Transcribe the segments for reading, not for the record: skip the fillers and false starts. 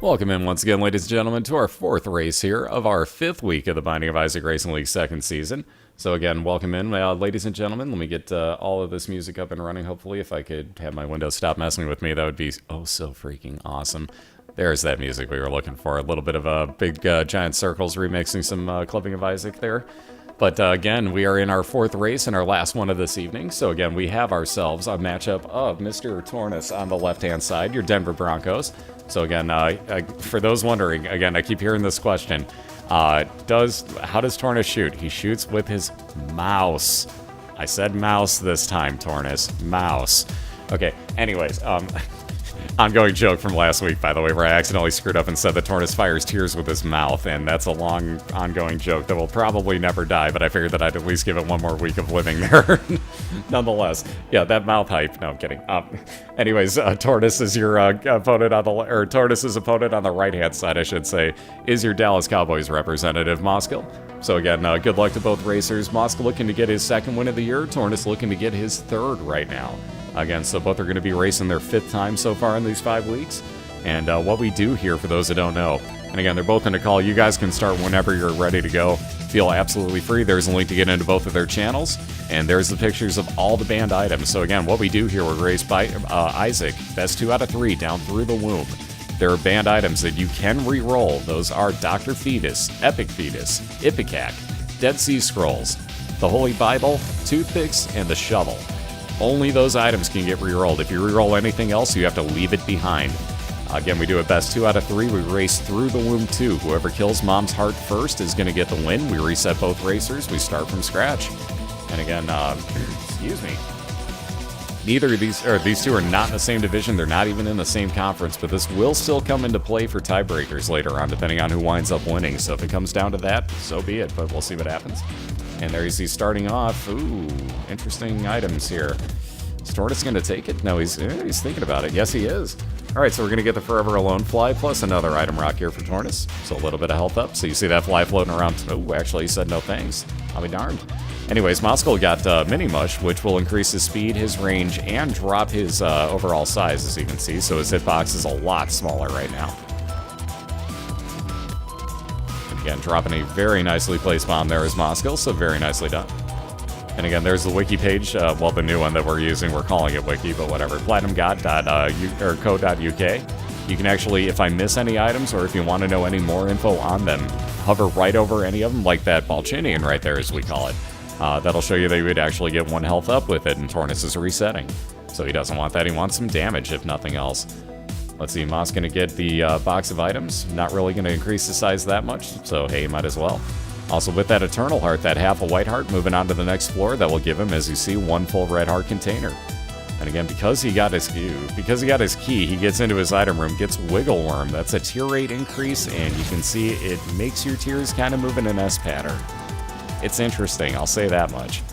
Welcome in once again, ladies and gentlemen, to our fourth race here of our fifth week of the Binding of Isaac Racing League second season. So again, welcome in, ladies and gentlemen. Let me get all of this music up and running, hopefully. If I could have my Windows stop messing with me, that would be oh so freaking awesome. There's that music we were looking for. A little bit of a big giant circles remixing some Clubbing of Isaac there. But again, we are in our fourth race and our last one of this evening. So again, we have ourselves a matchup of Mr. TorNis on the left-hand side, your Denver Broncos. So again, for those wondering, again, I keep hearing this question. How does TorNis shoot? He shoots with his mouse. I said mouse this time, TorNis. Mouse. Okay, anyways, ongoing joke from last week, by the way, where I accidentally screwed up and said that TorNis fires tears with his mouth, and that's a long, ongoing joke that will probably never die, but I figured that I'd at least give it one more week of living there. Nonetheless, yeah, that mouth hype. No, I'm kidding. Anyways, TorNis is your opponent on TorNis's opponent on the right-hand side, I should say, is your Dallas Cowboys representative, Mosqiil. So again, good luck to both racers. Mosqiil looking to get his second win of the year. TorNis looking to get his third right now. Again, so both are going to be racing their fifth time so far in these 5 weeks. And what we do here, for those that don't know, and again, they're both going to call. You guys can start whenever you're ready to go. Feel absolutely free. There's a link to get into both of their channels. And there's the pictures of all the banned items. So again, what we do here, we race by Isaac. Best 2 out of 3 down through the womb. There are banned items that you can re-roll. Those are Dr. Fetus, Epic Fetus, Ipecac, Dead Sea Scrolls, the Holy Bible, Toothpicks, and the Shovel. Only those items can get re-rolled. If you re-roll anything else, you have to leave it behind. Again, we do a best 2 out of 3. We race through the womb 2. Whoever kills Mom's heart first is going to get the win. We reset both racers. We start from scratch. And again, excuse me. Neither of these two are not in the same division. They're not even in the same conference, but this will still come into play for tiebreakers later on, depending on who winds up winning. So if it comes down to that, so be it, but we'll see what happens. And there you see starting off. Ooh, interesting items here. Is TorNis going to take it? No, he's thinking about it. Yes, he is. All right, so we're going to get the Forever Alone fly plus another item rock here for TorNis. So a little bit of health up. So you see that fly floating around. Oh, actually, he said no thanks. I'll be darned. Anyways, Mosqiil got Mini Mush, which will increase his speed, his range, and drop his overall size, as you can see. So his hitbox is a lot smaller right now. Again, dropping a very nicely placed bomb there is Mosqiil, so very nicely done. And again, there's the wiki page, well, the new one that we're using. We're calling it wiki, but whatever. platinumgod.co.uk. You can actually, if I miss any items, or if you want to know any more info on them, hover right over any of them, like that Balchinian right there, as we call it. That'll show you that you would actually get 1 health up with it, and TorNis is resetting. So he doesn't want that. He wants some damage, if nothing else. Let's see, Moss going to get the box of items. Not really going to increase the size that much, so hey, might as well. Also, with that Eternal Heart, that half a white heart, moving on to the next floor, that will give him, as you see, 1 full red heart container. And again, because he got his key, he gets into his item room, gets Wiggle Worm. That's a tier rate increase, and you can see it makes your tiers kind of move in an S pattern. It's interesting, I'll say that much.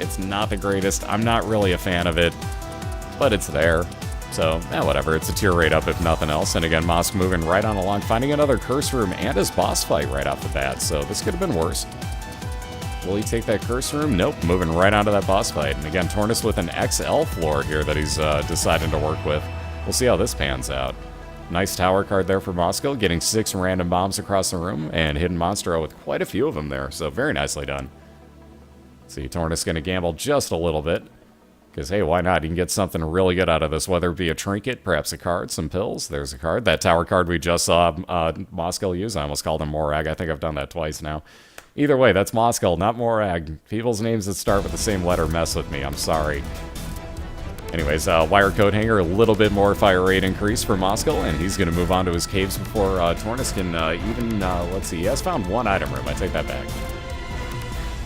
It's not the greatest. I'm not really a fan of it, but it's there. So, whatever. It's a tier rate up if nothing else. And again, Moss moving right on along, finding another curse room and his boss fight right off the bat. So this could have been worse. Will he take that curse room? Nope. Moving right onto that boss fight. And again, TorNis with an XL floor here that he's deciding to work with. We'll see how this pans out. Nice tower card there for Mosqiil, getting 6 random bombs across the room, and Hidden Monstro with quite a few of them there. So very nicely done. See, TorNis going to gamble just a little bit. Because, hey, why not? You can get something really good out of this, whether it be a trinket, perhaps a card, some pills. There's a card. That tower card we just saw Mosqiil use. I almost called him Morag. I think I've done that twice now. Either way, that's Mosqiil, not Morag. People's names that start with the same letter mess with me. I'm sorry. Anyways, wire coat hanger, a little bit more fire rate increase for Mosqiil, and he's going to move on to his caves before TorNis can let's see, he has found 1 item room. I take that back.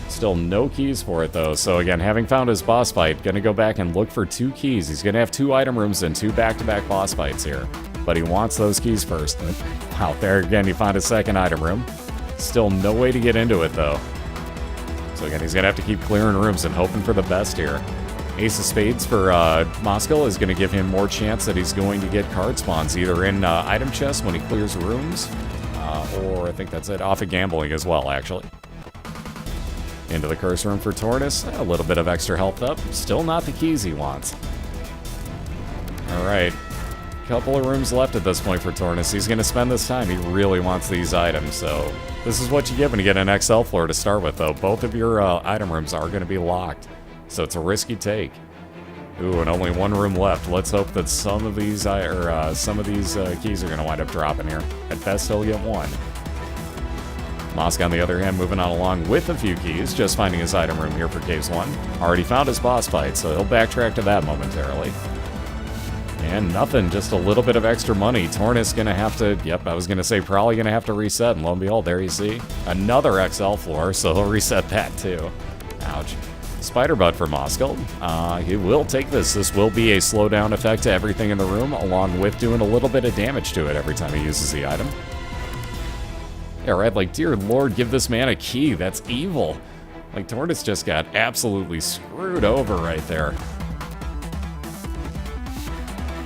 Still no keys for it, though. So again, having found his boss fight, going to go back and look for 2 keys. He's going to have 2 item rooms and 2 back-to-back boss fights here. But he wants those keys first. Out there again, he found his 2nd item room. Still no way to get into it, though. So again, he's going to have to keep clearing rooms and hoping for the best here. Ace of Spades for Mosqiil is going to give him more chance that he's going to get card spawns, either in item chest when he clears rooms, or I think that's it, off of gambling as well, actually. Into the curse room for TorNis. A little bit of extra health up. Still not the keys he wants. Alright. couple of rooms left at this point for TorNis. He's going to spend this time. He really wants these items, so this is what you get when you get an XL floor to start with, though. Both of your item rooms are going to be locked, so it's a risky take. Ooh, and only one room left. Let's hope that some of these keys are going to wind up dropping here. At best, he'll get one. Mosqiil, on the other hand, moving on along with a few keys, just finding his item room here for Caves 1. Already found his boss fight, so he'll backtrack to that momentarily. And nothing, just a little bit of extra money. TorNis gonna have to, yep, I was gonna say probably gonna have to reset, and lo and behold, there you see. Another XL floor, so he'll reset that too. Ouch. Spider Butt for Mosqiil. He will take this. This will be a slowdown effect to everything in the room, along with doing a little bit of damage to it every time he uses the item. Yeah, right, like, dear lord, give this man a key. That's evil. Like, TorNis just got absolutely screwed over right there.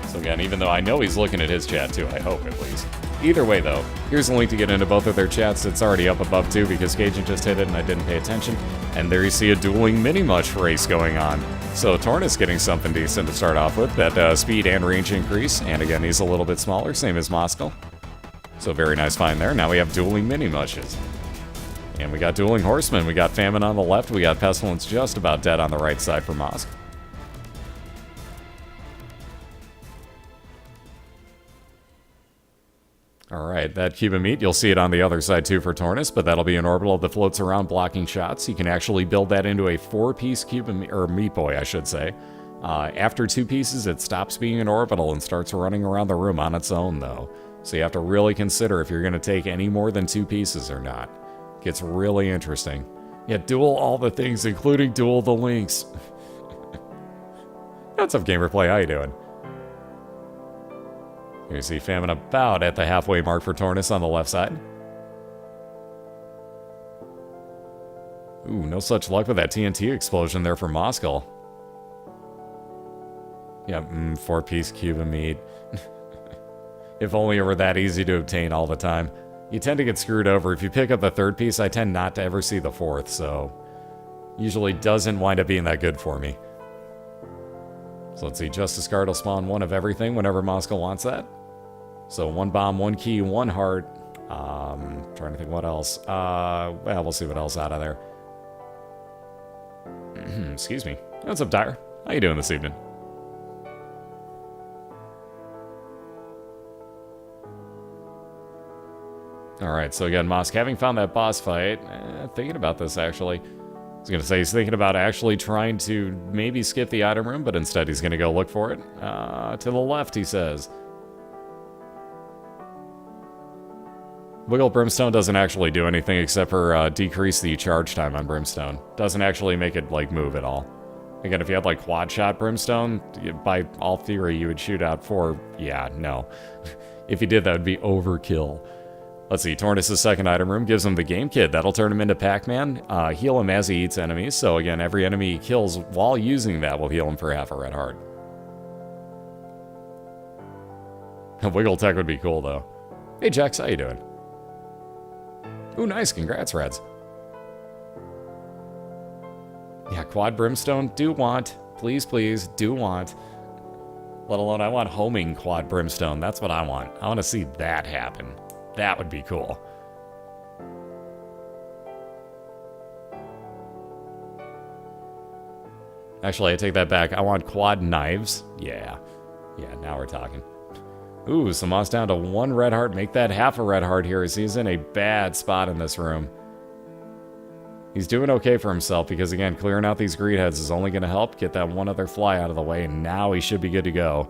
So again, even though I know he's looking at his chat too, I hope at least. Either way though, here's a link to get into both of their chats. It's already up above too because Cajun just hit it and I didn't pay attention. And there you see a dueling mini-mush race going on. So TorNis getting something decent to start off with, that speed and range increase. And again, he's a little bit smaller, same as Mosqiil. So very nice find there. Now we have dueling mini-mushes. And we got dueling horsemen. We got Famine on the left. We got Pestilence just about dead on the right side for Mosqiil. Alright, that cube of meat, you'll see it on the other side too for TorNis, but that'll be an orbital that floats around blocking shots. You can actually build that into a 4-piece cube of meat, or meat boy, I should say. After 2 pieces, it stops being an orbital and starts running around the room on its own, though. So you have to really consider if you're going to take any more than 2 pieces or not. It gets really interesting. Yeah, duel all the things, including duel the links. What's up, Gamerplay? How you doing? Here you see Famine about at the halfway mark for TorNis on the left side. Ooh, no such luck with that TNT explosion there for Mosqiil. Yeah, 4-piece cube of meat. If only it were that easy to obtain all the time. You tend to get screwed over. If you pick up the 3rd piece, I tend not to ever see the 4th, so usually doesn't wind up being that good for me. So let's see, Justice Guard will spawn 1 of everything whenever Mosqiil wants that. So 1 bomb, 1 key, 1 heart. Trying to think what else. Well, we'll see what else out of there. Excuse me. What's up, Dyer? How you doing this evening? Alright, so again, Mosqiil, having found that boss fight, thinking about this actually. I was going to say he's thinking about actually trying to maybe skip the item room, but instead he's going to go look for it. To the left, he says. Wiggle Brimstone doesn't actually do anything except for decrease the charge time on Brimstone. Doesn't actually make it, like, move at all. Again, if you had, like, quad shot Brimstone, by all theory, you would shoot out 4... Yeah, no. If you did, that would be overkill. Let's see, TorNis' second item room gives him the game kit. That'll turn him into Pac-Man, heal him as he eats enemies. So again, every enemy he kills while using that will heal him for half a red heart. Wiggle Tech would be cool, though. Hey, Jax, how you doing? Ooh, nice, congrats, Reds. Yeah, quad Brimstone, do want. Please, please, do want. Let alone, I want homing quad Brimstone. That's what I want. I want to see that happen. That would be cool. Actually, I take that back. I want quad knives. Yeah. Yeah, now we're talking. Ooh, so Moss down to 1 red heart. Make that half a red heart here as he's in a bad spot in this room. He's doing okay for himself because, again, clearing out these greed heads is only going to help get that 1 other fly out of the way, and now he should be good to go.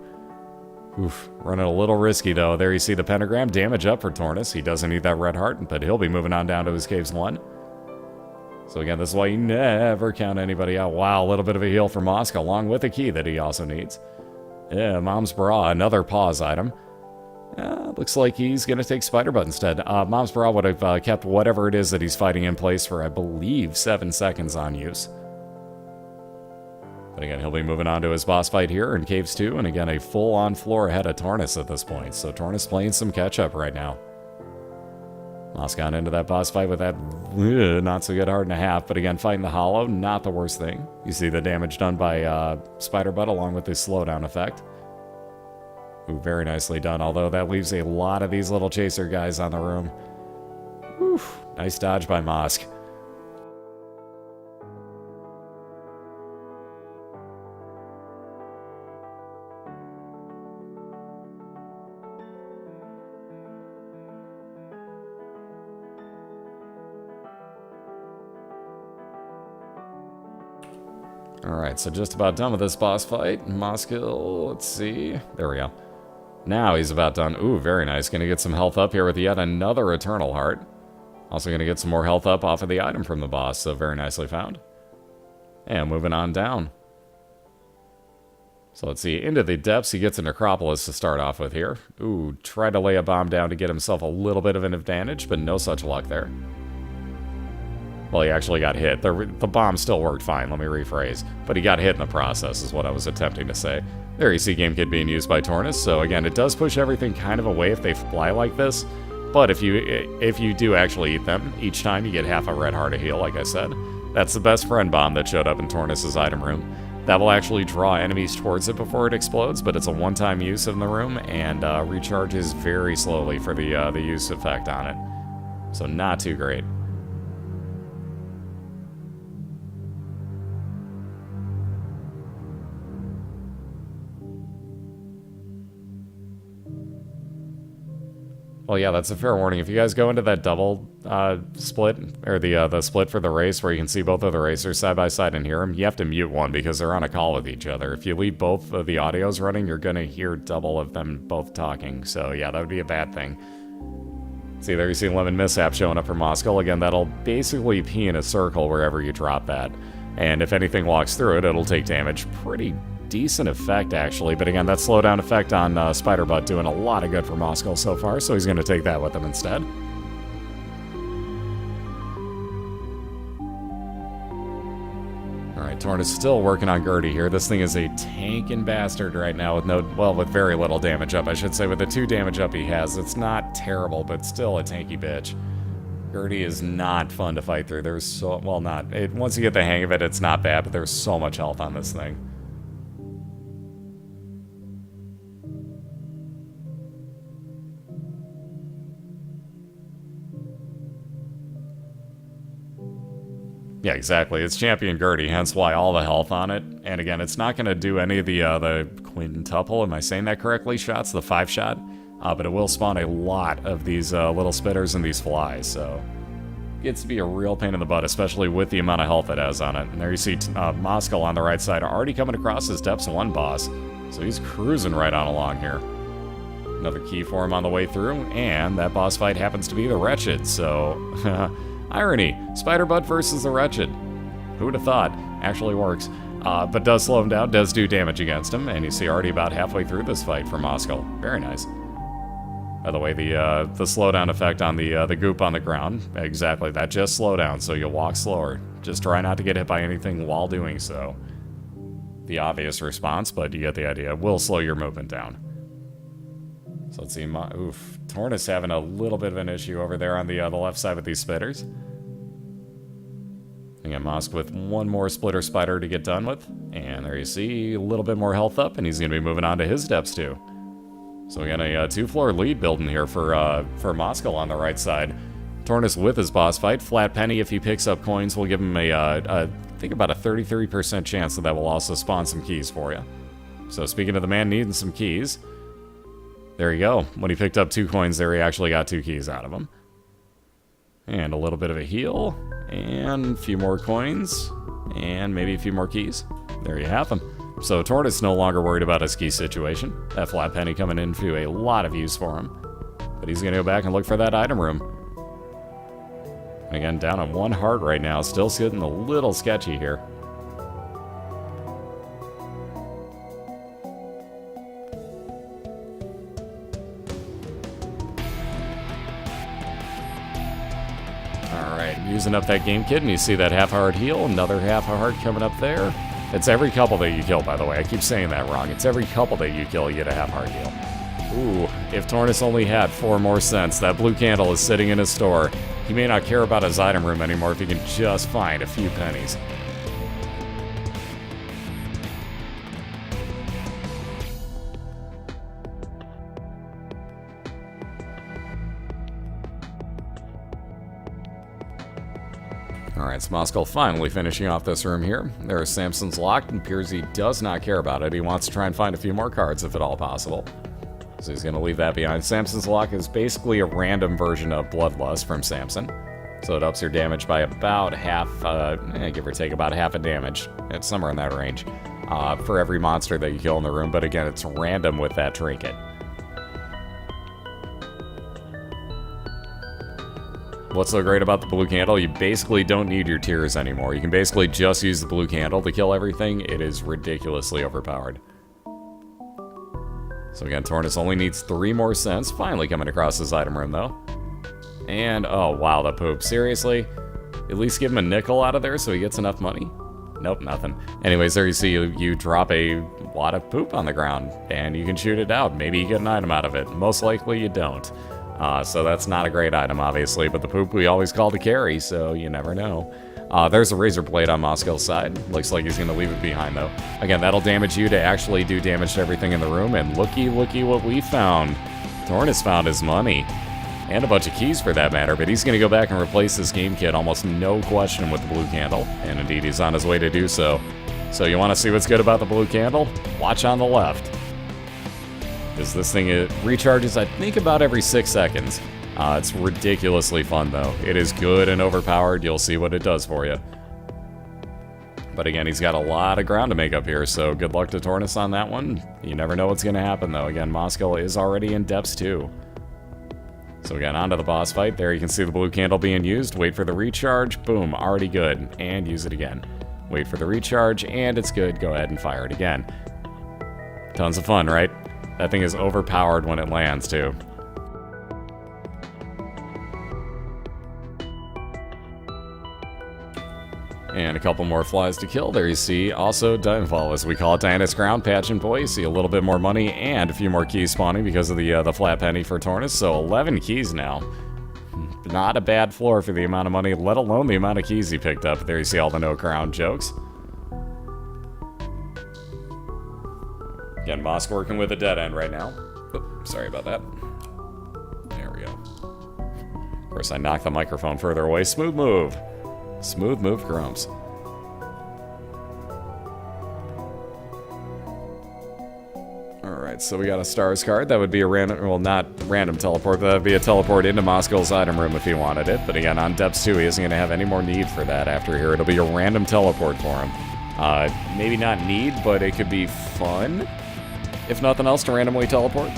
Oof, running a little risky, though. There you see the pentagram. Damage up for TorNis. He doesn't need that red heart, but he'll be moving on down to his Caves 1. So again, this is why you never count anybody out. Wow, a little bit of a heal for Mosqiil, along with a key that he also needs. Yeah, Mom's Bra, another pause item. Looks like he's going to take Spider Butt instead. Mom's Bra would have kept whatever it is that he's fighting in place for, I believe, 7 seconds on use. But again, he'll be moving on to his boss fight here in Caves 2, and again, a full-on floor ahead of TorNis at this point. So TorNis playing some catch-up right now. Moss gone into that boss fight with that not-so-good heart and a half, but again, fighting the hollow, not the worst thing. You see the damage done by Spider Butt along with his slowdown effect. Ooh, very nicely done, although that leaves a lot of these little chaser guys on the room. Oof, nice dodge by Mosq. Alright, so just about done with this boss fight. Mosqiil, let's see. There we go. Now he's about done. Ooh, very nice. Gonna get some health up here with yet another Eternal Heart. Also gonna get some more health up off of the item from the boss, so very nicely found. And moving on down. So let's see, into the depths, he gets a Necropolis to start off with here. Ooh, tried to lay a bomb down to get himself a little bit of an advantage, but no such luck there. Well, he actually got hit. The bomb still worked fine, let me rephrase. But he got hit in the process, is what I was attempting to say. There you see Game Kit being used by TorNis, so again, it does push everything kind of away if they fly like this. But if you do actually eat them, each time you get half a red heart of heal, like I said. That's the best friend bomb that showed up in TorNis' item room. That will actually draw enemies towards it before it explodes, but it's a one-time use in the room, and recharges very slowly for the use effect on it. So not too great. Well, yeah, that's a fair warning. If you guys go into that double split, or the split for the race where you can see both of the racers side by side and hear them, you have to mute one because they're on a call with each other. If you leave both of the audios running, you're going to hear double of them both talking. So, yeah, that would be a bad thing. See, there you see Lemon Mishap showing up for Mosqiil. Again, that'll basically pee in a circle wherever you drop that. And if anything walks through it, it'll take damage. Pretty decent effect, actually. But again, that slowdown effect on Spider Butt doing a lot of good for Mosqiil so far, so he's going to take that with him instead. Alright, TorNis still working on Gertie here. This thing is a tanking bastard right now with very little damage up, I should say. With the 2 damage up he has, it's not terrible, but still a tanky bitch. Gertie is not fun to fight through. There's so... well, once you get the hang of it, it's not bad, but there's so much health on this thing. Yeah, exactly. It's Champion Gertie, hence why all the health on it. And again, it's not going to do any of the quintuple, am I saying that correctly, shots, the 5-shot. But it will spawn a lot of these little spitters and these flies, so... it gets to be a real pain in the butt, especially with the amount of health it has on it. And there you see Mosqiil on the right side already coming across his Depths 1 boss. So he's cruising right on along here. Another key for him on the way through, and that boss fight happens to be the Wretched, so... irony, Spider-Butt versus the Wretched. Who would have thought? Actually works. But does slow him down, does do damage against him, and you see already about halfway through this fight for Mosqiil. Very nice. By the way, the slowdown effect on the goop on the ground, exactly that, just slow down, so you'll walk slower. Just try not to get hit by anything while doing so. The obvious response, but you get the idea. It will slow your movement down. So let's see, oof, TorNis having a little bit of an issue over there on the left side with these spitters. Again, Mosq with one more splitter spider to get done with. And there you see, a little bit more health up, and he's going to be moving on to his depths too. So we got a 2-floor lead building here for Mosqiil on the right side. TorNis with his boss fight. Flat penny, if he picks up coins, will give him I think about a 33% chance that will also spawn some keys for you. So speaking of the man needing some keys... there you go. When he picked up 2 coins there, he actually got 2 keys out of them. And a little bit of a heal. And a few more coins. And maybe a few more keys. There you have them. So TorNis no longer worried about his key situation. That flat penny coming into a lot of use for him. But he's going to go back and look for that item room. And again, down on 1 heart right now. Still sitting a little sketchy here. Using up that game kit, and you see that half-heart heal, another half-heart coming up there. It's every couple that you kill, by the way. I keep saying that wrong. It's every couple that you kill, you get a half-heart heal. Ooh, if TorNis only had 4 more cents, that blue candle is sitting in his store. He may not care about his item room anymore if he can just find a few pennies. Alright, so Mosqiil finally finishing off this room here. There's Samson's locked, and appears he does not care about it. He wants to try and find a few more cards if at all possible. So he's going to leave that behind. Samson's lock is basically a random version of Bloodlust from Samson. So it ups your damage by about half, give or take about half a damage. It's somewhere in that range. For every monster that you kill in the room, but again, it's random with that trinket. What's so great about the blue candle? You basically don't need your tears anymore. You can basically just use the blue candle to kill everything. It is ridiculously overpowered. So again, TorNis only needs 3 more cents. Finally coming across this item room, though. And, oh, wow, the poop. Seriously? At least give him a nickel out of there so he gets enough money? Nope, nothing. Anyways, there you see you drop a lot of poop on the ground, and you can shoot it out. Maybe you get an item out of it. Most likely you don't. So that's not a great item, obviously, but the poop we always call to carry, so you never know. There's a razor blade on Mosqiil's side. Looks like he's going to leave it behind, though. Again, that'll damage you to actually do damage to everything in the room, and looky what we found. TorNis found his money. And a bunch of keys for that matter, but he's going to go back and replace this game kit almost no question with the blue candle. And indeed, he's on his way to do so. So you want to see what's good about the blue candle? Watch on the left. Because this thing recharges, I think, about every 6 seconds. It's ridiculously fun, though. It is good and overpowered. You'll see what it does for you. But again, he's got a lot of ground to make up here, so good luck to TorNis on that one. You never know what's going to happen, though. Again, Mosqiil is already in depths, too. So again, onto the boss fight. There you can see the blue candle being used. Wait for the recharge. Boom, already good. And use it again. Wait for the recharge, and it's good. Go ahead and fire it again. Tons of fun, right? That thing is overpowered when it lands, too. And a couple more flies to kill. There you see, also Dimefall, as we call it, Diana's Ground, Pageant Boy. You see a little bit more money and a few more keys spawning because of the flat penny for TorNis. So 11 keys now. Not a bad floor for the amount of money, let alone the amount of keys he picked up. There you see all the no crown jokes. Again, Mosk working with a dead end right now. Oops, sorry about that. There we go. Of course, I knocked the microphone further away. Smooth move. Smooth move, Grumps. Alright, so we got a stars card. That would be a random, well, not random teleport, but that would be a teleport into Mosqiil's item room if he wanted it. But again, on depths 2, he isn't going to have any more need for that after here. It'll be a random teleport for him. Maybe not need, but it could be fun, if nothing else, to randomly teleport.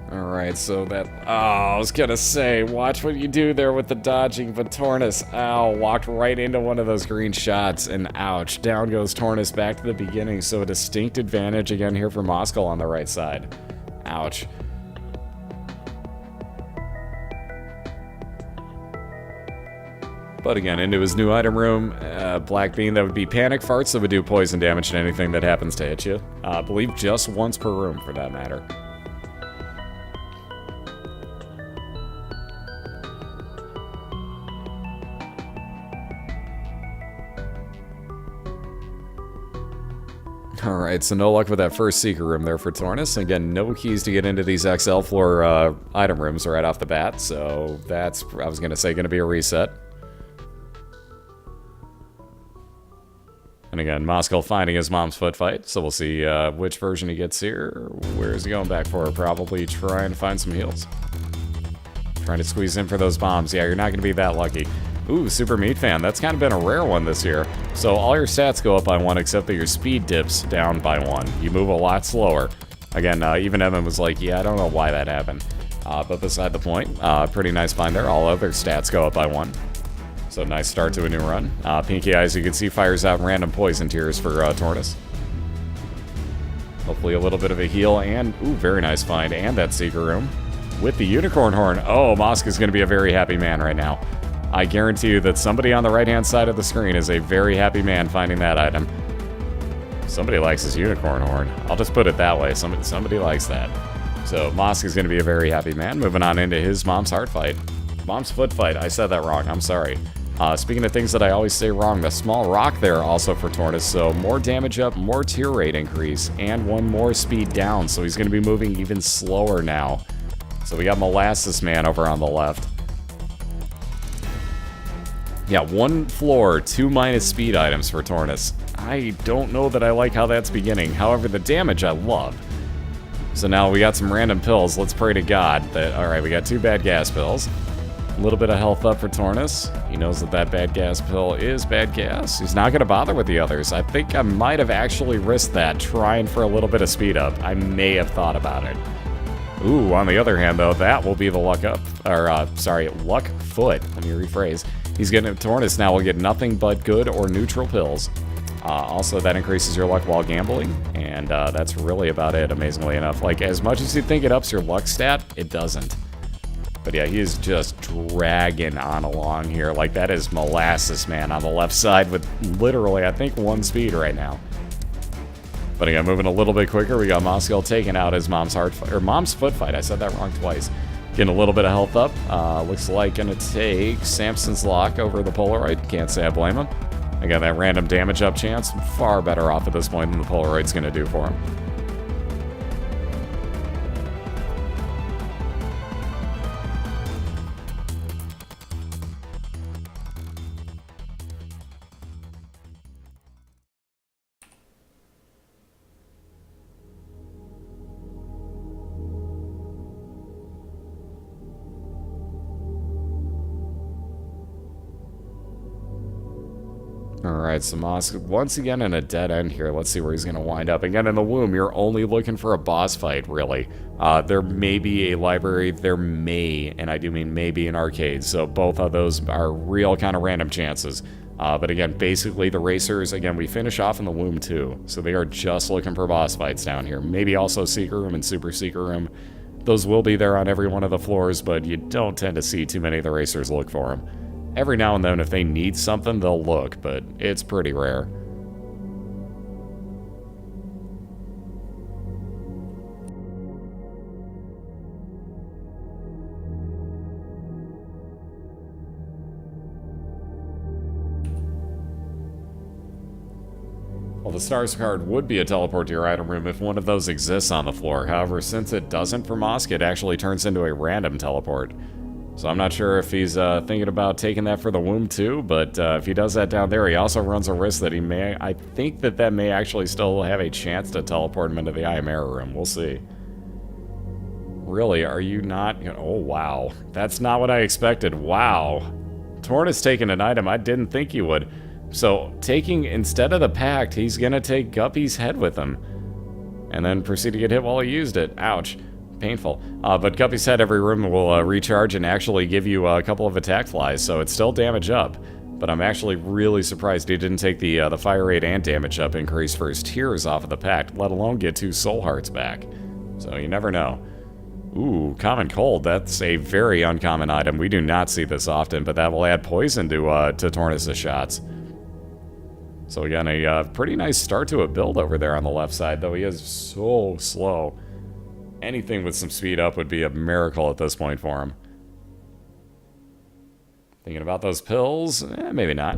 Alright, so that... Oh, I was gonna say, watch what you do there with the dodging, but TorNis, ow, walked right into one of those green shots, and ouch, down goes TorNis back to the beginning, so a distinct advantage again here for Mosqiil on the right side. Ouch. But again, into his new item room, Black Bean, that would be Panic Farts, that would do poison damage to anything that happens to hit you. I believe just once per room, for that matter. Alright, so no luck with that first Seeker room there for TorNis. Again, no keys to get into these XL floor item rooms right off the bat, so that's, I was going to say, going to be a reset. And again, Mosqiil finding his mom's foot fight, so we'll see which version he gets here. Where is he going back for? Probably trying to find some heals. Trying to squeeze in for those bombs. Yeah, you're not going to be that lucky. Ooh, Super Meat Fan. That's kind of been a rare one this year. So all your stats go up by 1, except that your speed dips down by 1. You move a lot slower. Again, even Evan was like, yeah, I don't know why that happened. But beside the point, pretty nice find there. All other stats go up by 1. So nice start to a new run. Pinky Eyes, you can see, fires out random poison tears for TorNis. Hopefully a little bit of a heal, and, ooh, very nice find. And that Seeker room with the Unicorn Horn. Oh, Mosk is going to be a very happy man right now. I guarantee you that somebody on the right-hand side of the screen is a very happy man finding that item. Somebody likes his Unicorn Horn. I'll just put it that way. Somebody likes that. So Mosk is going to be a very happy man. Moving on into his mom's heart fight. Mom's foot fight. I said that wrong. I'm sorry. Speaking of things that I always say wrong, the small rock there also for TorNis, so more damage up, more tier rate increase, and one more speed down, so he's going to be moving even slower now. So we got Molasses Man over on the left. Yeah, 1 floor, 2 minus speed items for TorNis. I don't know that I like how that's beginning. However, the damage I love. So now we got some random pills. Let's pray to God that... Alright, we got 2 bad gas pills. A little bit of health up for TorNis. He knows that that bad gas pill is bad gas. He's not going to bother with the others. I think I might have actually risked that trying for a little bit of speed up. I may have thought about it. Ooh, on the other hand, though, that will be the luck up. Or, sorry, luck foot. Let me rephrase. He's getting TorNis now will get nothing but good or neutral pills. Also, that increases your luck while gambling, and that's really about it, amazingly enough. Like, as much as you think it ups your luck stat, it doesn't. But yeah, he is just dragging on along here. Like, that is Molasses Man on the left side with literally, I think, 1 speed right now. But again, moving a little bit quicker, we got Mosqiil taking out his mom's foot fight. I said that wrong twice. Getting a little bit of health up. Looks like gonna take Samson's Lock over the Polaroid. Can't say I blame him. I got that random damage up chance. Far better off at this point than the Polaroid's gonna do for him. Alright, so Mosqiil, once again in a dead end here. Let's see where he's going to wind up. Again, in the womb, you're only looking for a boss fight, really. There may be a library, there may, and I do mean maybe, an arcade. So both of those are real kind of random chances. But again, basically the racers, again, we finish off in the womb too. So they are just looking for boss fights down here. Maybe also Secret Room and Super Secret Room. Those will be there on every one of the floors, but you don't tend to see too many of the racers look for them. Every now and then, if they need something, they'll look, but it's pretty rare. Well, the stars card would be a teleport to your item room if one of those exists on the floor. However, since it doesn't for Mosqiil, it actually turns into a random teleport. So I'm not sure if he's thinking about taking that for the womb too, but if he does that down there, he also runs a risk that he may... I think that may actually still have a chance to teleport him into the Eye Mirror room. We'll see. Really, are you not... Oh, wow. That's not what I expected. Wow. TorNis taking an item I didn't think he would. So, taking... Instead of the Pact, he's gonna take Guppy's head with him. And then proceed to get hit while he used it. Ouch. Painful. But Guppy's head every room will recharge and actually give you a couple of attack flies, so it's still damage up. But I'm actually really surprised he didn't take the fire rate and damage up increase for his tears off of the Pact, let alone get 2 soul hearts back. So you never know. Ooh, Common Cold. That's a very uncommon item. We do not see this often, but that will add poison to TorNis' shots. So again, a pretty nice start to a build over there on the left side, though he is so slow. Anything with some speed up would be a miracle at this point for him. Thinking about those pills? Maybe not.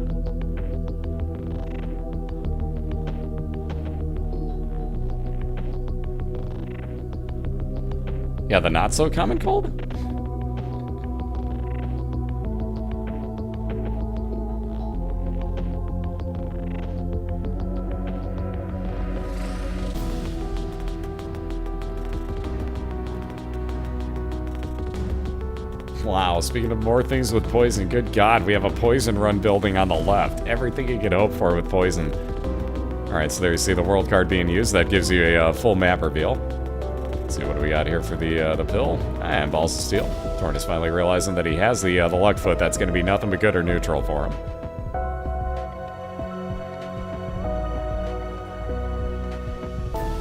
Yeah, the not so common cold? Wow, speaking of more things with poison, good God, we have a poison run building on the left. Everything you could hope for with poison. Alright, so there you see the world card being used. That gives you a full map reveal. Let's see, what do we got here for the pill? And Balls of Steel. TorNis finally realizing that he has the luck foot. That's going to be nothing but good or neutral for him.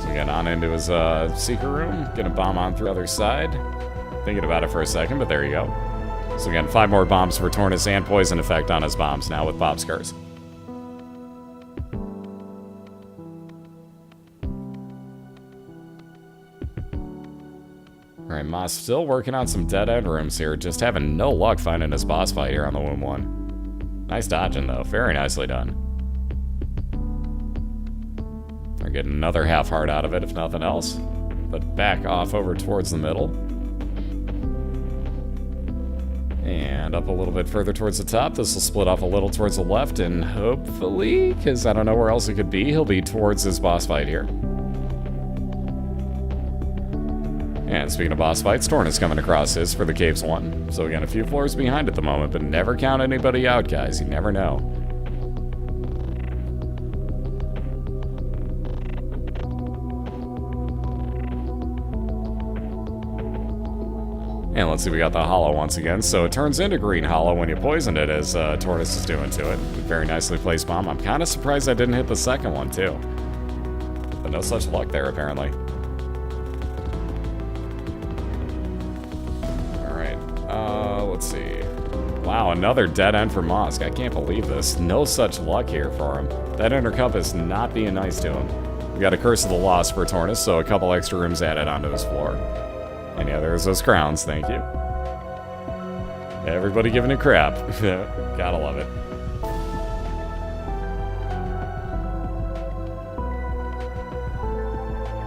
So again, on into his secret room. Gonna bomb on through the other side. Thinking about it for a second, but there you go. So again, 5 more bombs for TorNis and poison effect on his bombs now with Bob Scars. Alright, Moss still working on some dead-end rooms here, just having no luck finding his boss fight here on the Womb 1. Nice dodging, though. Very nicely done. We're getting another half heart out of it, if nothing else. But back off over towards the middle. And up a little bit further towards the top. This will split off a little towards the left, and hopefully, because I don't know where else it could be, he'll be towards this boss fight here. And speaking of boss fights, TorNis coming across his for the Caves 1. So again, a few floors behind at the moment, but never count anybody out, guys. You never know. And let's see, we got the hollow once again. So it turns into green hollow when you poison it, as TorNis is doing to it. Very nicely placed bomb. I'm kind of surprised I didn't hit the second one, too. But no such luck there, apparently. Let's see. Wow, another dead end for Mosq. I can't believe this. No such luck here for him. That inner compass not being nice to him. We got a Curse of the Lost for TorNis, so a couple extra rooms added onto his floor. And yeah, there's those crowns, thank you. Everybody giving it crap. Gotta love it.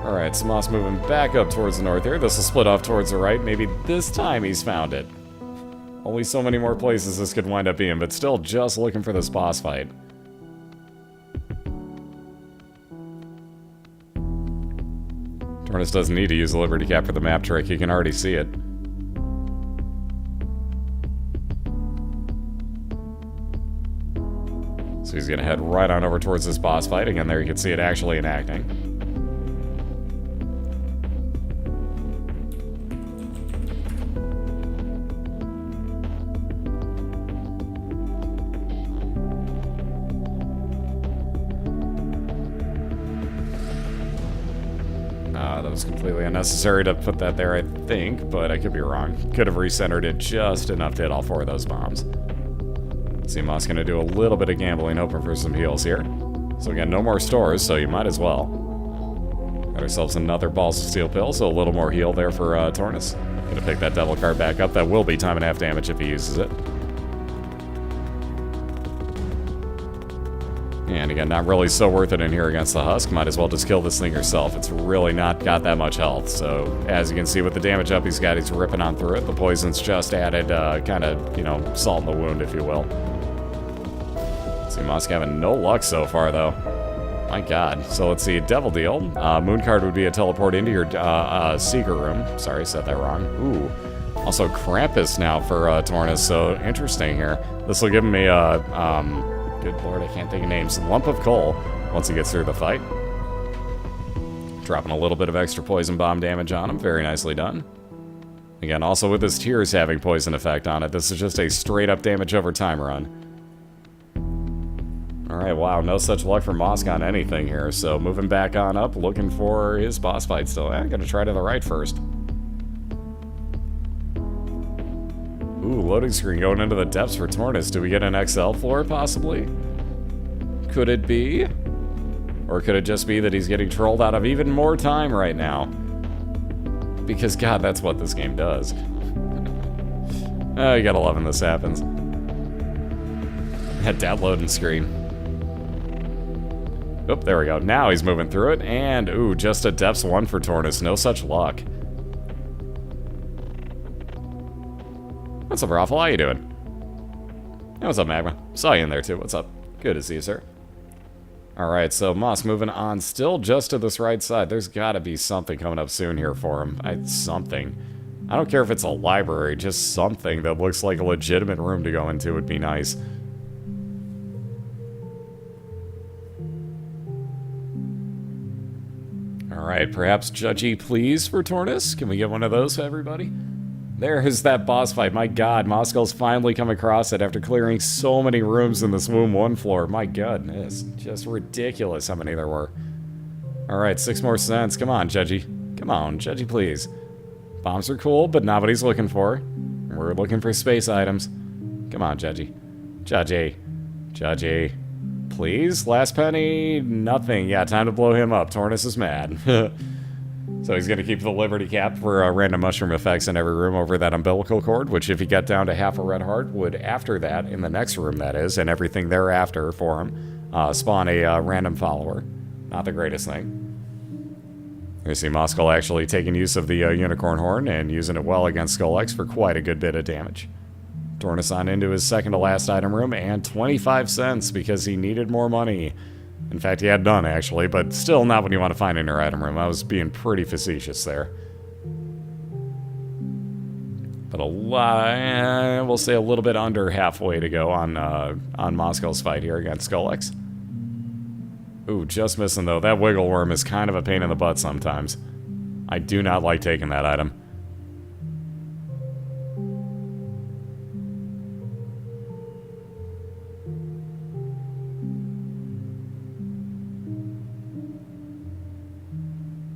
Alright, so Mosq moving back up towards the north here. This will split off towards the right. Maybe this time he's found it. Only so many more places this could wind up being, but still just looking for this boss fight. TorNis doesn't need to use the Liberty Cap for the map trick, he can already see it. So he's gonna head right on over towards this boss fight. Again, there you can see it actually enacting. That was completely unnecessary to put that there, I think, but I could be wrong. Could have recentered it just enough to hit all 4 of those bombs. See, Mosq gonna do a little bit of gambling, hoping for some heals here. So again, no more stores, so you might as well. Got ourselves another Balls of Steel pill, so a little more heal there for TorNis. Gonna pick that devil card back up. That will be time and half damage if he uses it. And again, not really so worth it in here against the Husk. Might as well just kill this thing yourself. It's really not got that much health. So, as you can see with the damage up he's got, he's ripping on through it. The poison's just added, kind of, you know, salt in the wound, if you will. See, Mosq having no luck so far, though. My god. So, let's see. Devil Deal. Moon card would be a teleport into your secret room. Sorry, said that wrong. Ooh. Also, Krampus now for TorNis. So, interesting here. This will give me a... good lord, I can't think of names. Lump of coal once he gets through the fight. Dropping a little bit of extra poison bomb damage on him. Very nicely done. Again, also with his tears having poison effect on it, this is just a straight up damage over time run. Alright, wow, no such luck for Mosq on anything here. So moving back on up, looking for his boss fight still. I'm gonna try to the right first. Ooh, loading screen going into the depths for TorNis. Do we get an XL floor, possibly? Could it be? Or could it just be that he's getting trolled out of even more time right now? Because, God, that's what this game does. Oh, you gotta love when this happens. That loading screen. Oh, there we go. Now he's moving through it, and, ooh, just a depths 1 for TorNis. No such luck. What's up, Raffle? How you doing? Hey, what's up, Magma? Saw you in there, too. What's up? Good to see you, sir. Alright, so Mosq moving on. Still just to this right side. There's gotta be something coming up soon here for him. Something. I don't care if it's a library. Just something that looks like a legitimate room to go into would be nice. Alright, perhaps Judgy Please for TorNis? Can we get one of those for everybody? There is that boss fight. My god, Mosqill's finally come across it after clearing so many rooms in this Womb 1 floor. My goodness, just ridiculous how many there were. Alright, 6 more cents. Come on, Judgy. Come on, Judgy, please. Bombs are cool, but not what he's looking for. We're looking for space items. Come on, Judgy. Judgy. Judgy. Please? Last penny? Nothing. Yeah, time to blow him up. TorNis is mad. So he's going to keep the Liberty Cap for random mushroom effects in every room over that umbilical cord, which if he got down to half a red heart, would after that, in the next room that is, and everything thereafter for him, spawn a random follower. Not the greatest thing. You see Mosqiil actually taking use of the Unicorn Horn and using it well against Skull-X for quite a good bit of damage. TorNis on into his second to last item room, and 25 cents because he needed more money. In fact, he had none, actually, but still not what you want to find in your item room. I was being pretty facetious there. But a lot, we'll say a little bit under halfway to go on Mosqiil's fight here against Skull-X. Ooh, just missing, though. That Wiggle Worm is kind of a pain in the butt sometimes. I do not like taking that item.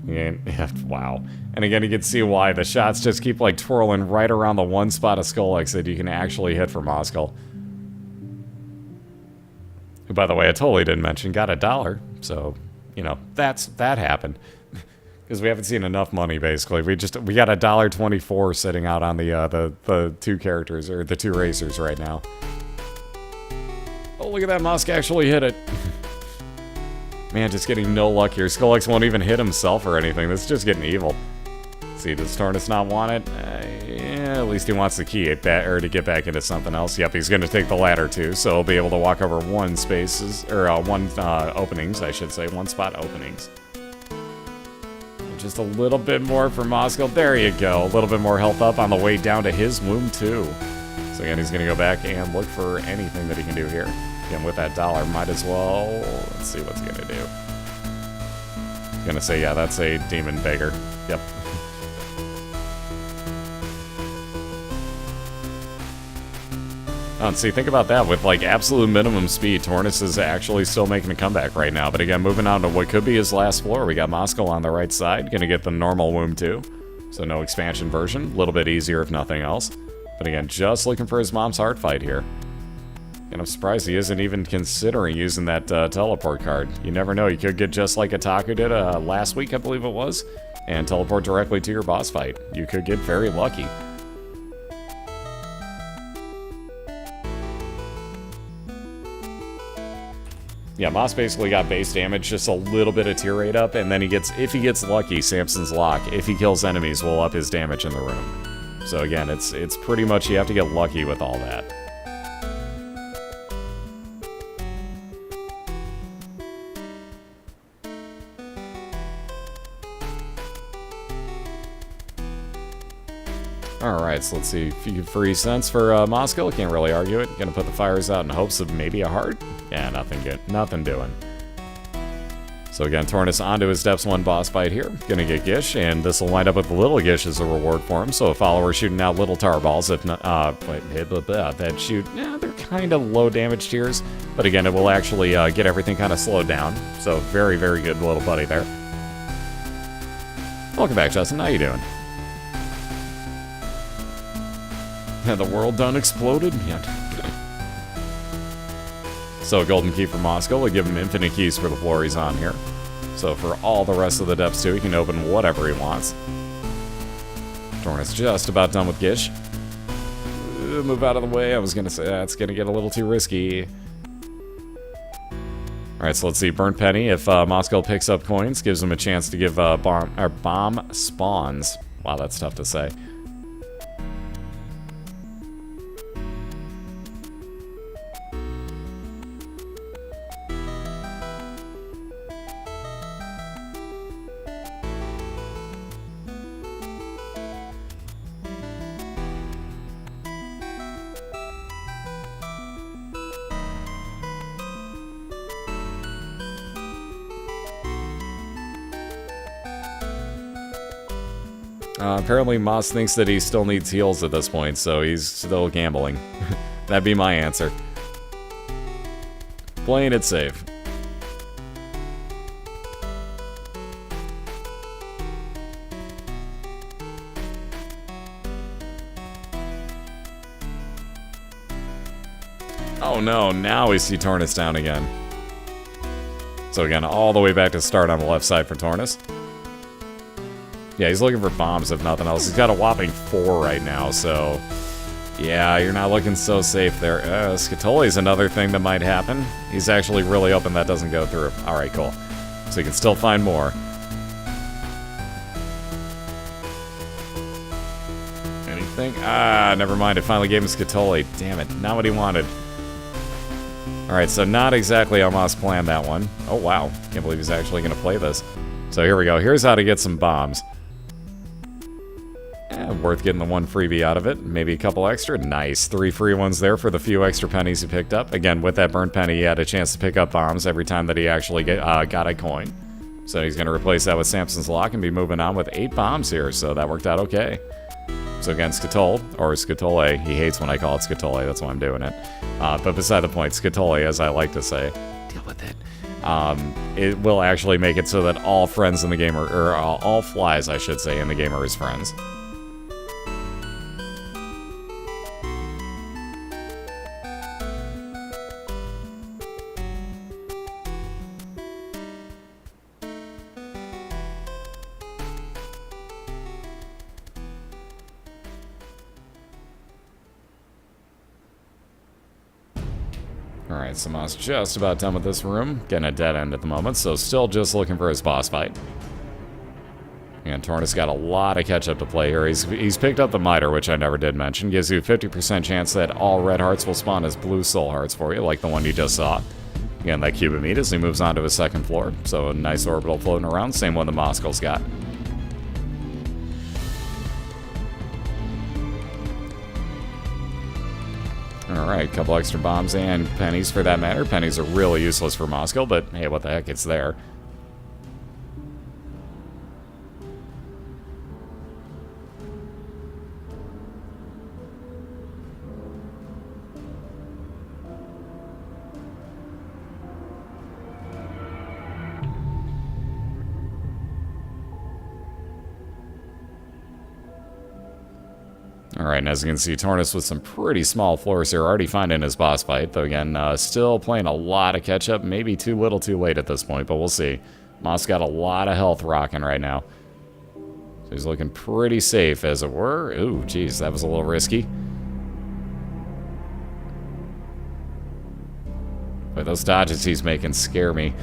Yeah, wow. And again, you can see why the shots just keep like twirling right around the one spot of Skull-X that you can actually hit for Mosqiil. Who, by the way, I totally didn't mention, got $1. So, you know, that happened. Because we haven't seen enough money, basically. We got $1.24 sitting out on the two characters, or the two racers right now. Oh, look at that, Mosk actually hit it. Man, just getting no luck here. Skull-X won't even hit himself or anything. This is just getting evil. See, does TorNis not want it? Yeah, at least he wants the key to get back into something else. Yep, he's going to take the ladder too, so he'll be able to walk over one openings, I should say. One spot openings. Just a little bit more for Mosqiil. There you go. A little bit more health up on the way down to his womb too. So again, he's going to go back and look for anything that he can do here. Again, with that $1, might as well... Let's see what's going to do. Gonna say, yeah, that's a demon beggar. Yep. Oh, and see, think about that. With, like, absolute minimum speed, TorNis is actually still making a comeback right now. But again, moving on to what could be his last floor. We got Mosqiil on the right side. Gonna get the normal womb, too. So no expansion version. A little bit easier, if nothing else. But again, just looking for his mom's heart fight here. And I'm surprised he isn't even considering using that teleport card. You never know. You could get just like Otaku did last week, I believe it was, and teleport directly to your boss fight. You could get very lucky. Yeah, Moss basically got base damage, just a little bit of tear rate up, and then if he gets lucky, Samson's Lock, if he kills enemies, will up his damage in the room. So again, it's pretty much you have to get lucky with all that. Alright, so let's see. Few free cents for Mosqiil. Can't really argue it. Gonna put the fires out in hopes of maybe a heart? Yeah, nothing good. Nothing doing. So again, TorNis onto his Depths 1 boss fight here. Gonna get Gish, and this will wind up with Little Gish as a reward for him. So a follower shooting out little tar balls, if not, that shoot, yeah, they're kind of low damage tiers. But again, it will actually get everything kind of slowed down. So very, very good little buddy there. Welcome back, Justin. How you doing? Had the world done exploded? Yeah. So a golden key for Mosqiil will give him infinite keys for the floor he's on here. So for all the rest of the depths too, he can open whatever he wants. TorNis just about done with Gish. Move out of the way. I was going to say that's going to get a little too risky. Alright, so let's see. Burnt Penny. If Mosqiil picks up coins, gives him a chance to give bomb spawns. Wow, that's tough to say. Apparently Moss thinks that he still needs heals at this point, so he's still gambling. That'd be my answer. Playing it safe. Oh no, now we see TorNis down again. So again, all the way back to start on the left side for TorNis. Yeah, he's looking for bombs, if nothing else. He's got a whopping 4 right now, so... Yeah, you're not looking so safe there. Scatoli's another thing that might happen. He's actually really hoping that doesn't go through. Alright, cool. So he can still find more. Anything? Ah, never mind. It finally gave him Scatoli. Damn it. Not what he wanted. Alright, so not exactly how Moss planned that one. Oh, wow. Can't believe he's actually going to play this. So here we go. Here's how to get some bombs. Worth getting the 1 freebie out of it. Maybe a couple extra. Nice. 3 free ones there for the few extra pennies he picked up. Again, with that burnt penny, he had a chance to pick up bombs every time that he actually got a coin. So he's going to replace that with Samson's Lock and be moving on with 8 bombs here. So that worked out okay. So again, Scatole, or Scatole, he hates when I call it Scatole, that's why I'm doing it. But beside the point, Scatole, as I like to say, deal with it. It will actually make it so that all friends in the game are, or all flies, I should say, in the game are his friends. Alright, so Moss just about done with this room. Getting a dead end at the moment, so still just looking for his boss fight. And TorNis got a lot of catch-up to play here. He's picked up the Miter, which I never did mention. Gives you a 50% chance that all red hearts will spawn as blue soul hearts for you, like the one you just saw. Again, that cube of meat as he moves on to his 2nd floor. So a nice orbital floating around, same one the Mosqiil's got. Alright, couple extra bombs and pennies for that matter. Pennies are really useless for Mosqiil, but hey, what the heck, it's there. Alright, and as you can see, TorNis with some pretty small floors here, already finding his boss fight, though again, still playing a lot of catch-up, maybe too little too late at this point, but we'll see. Moss got a lot of health rocking right now. So he's looking pretty safe, as it were. Ooh, geez, that was a little risky. But those dodges he's making scare me.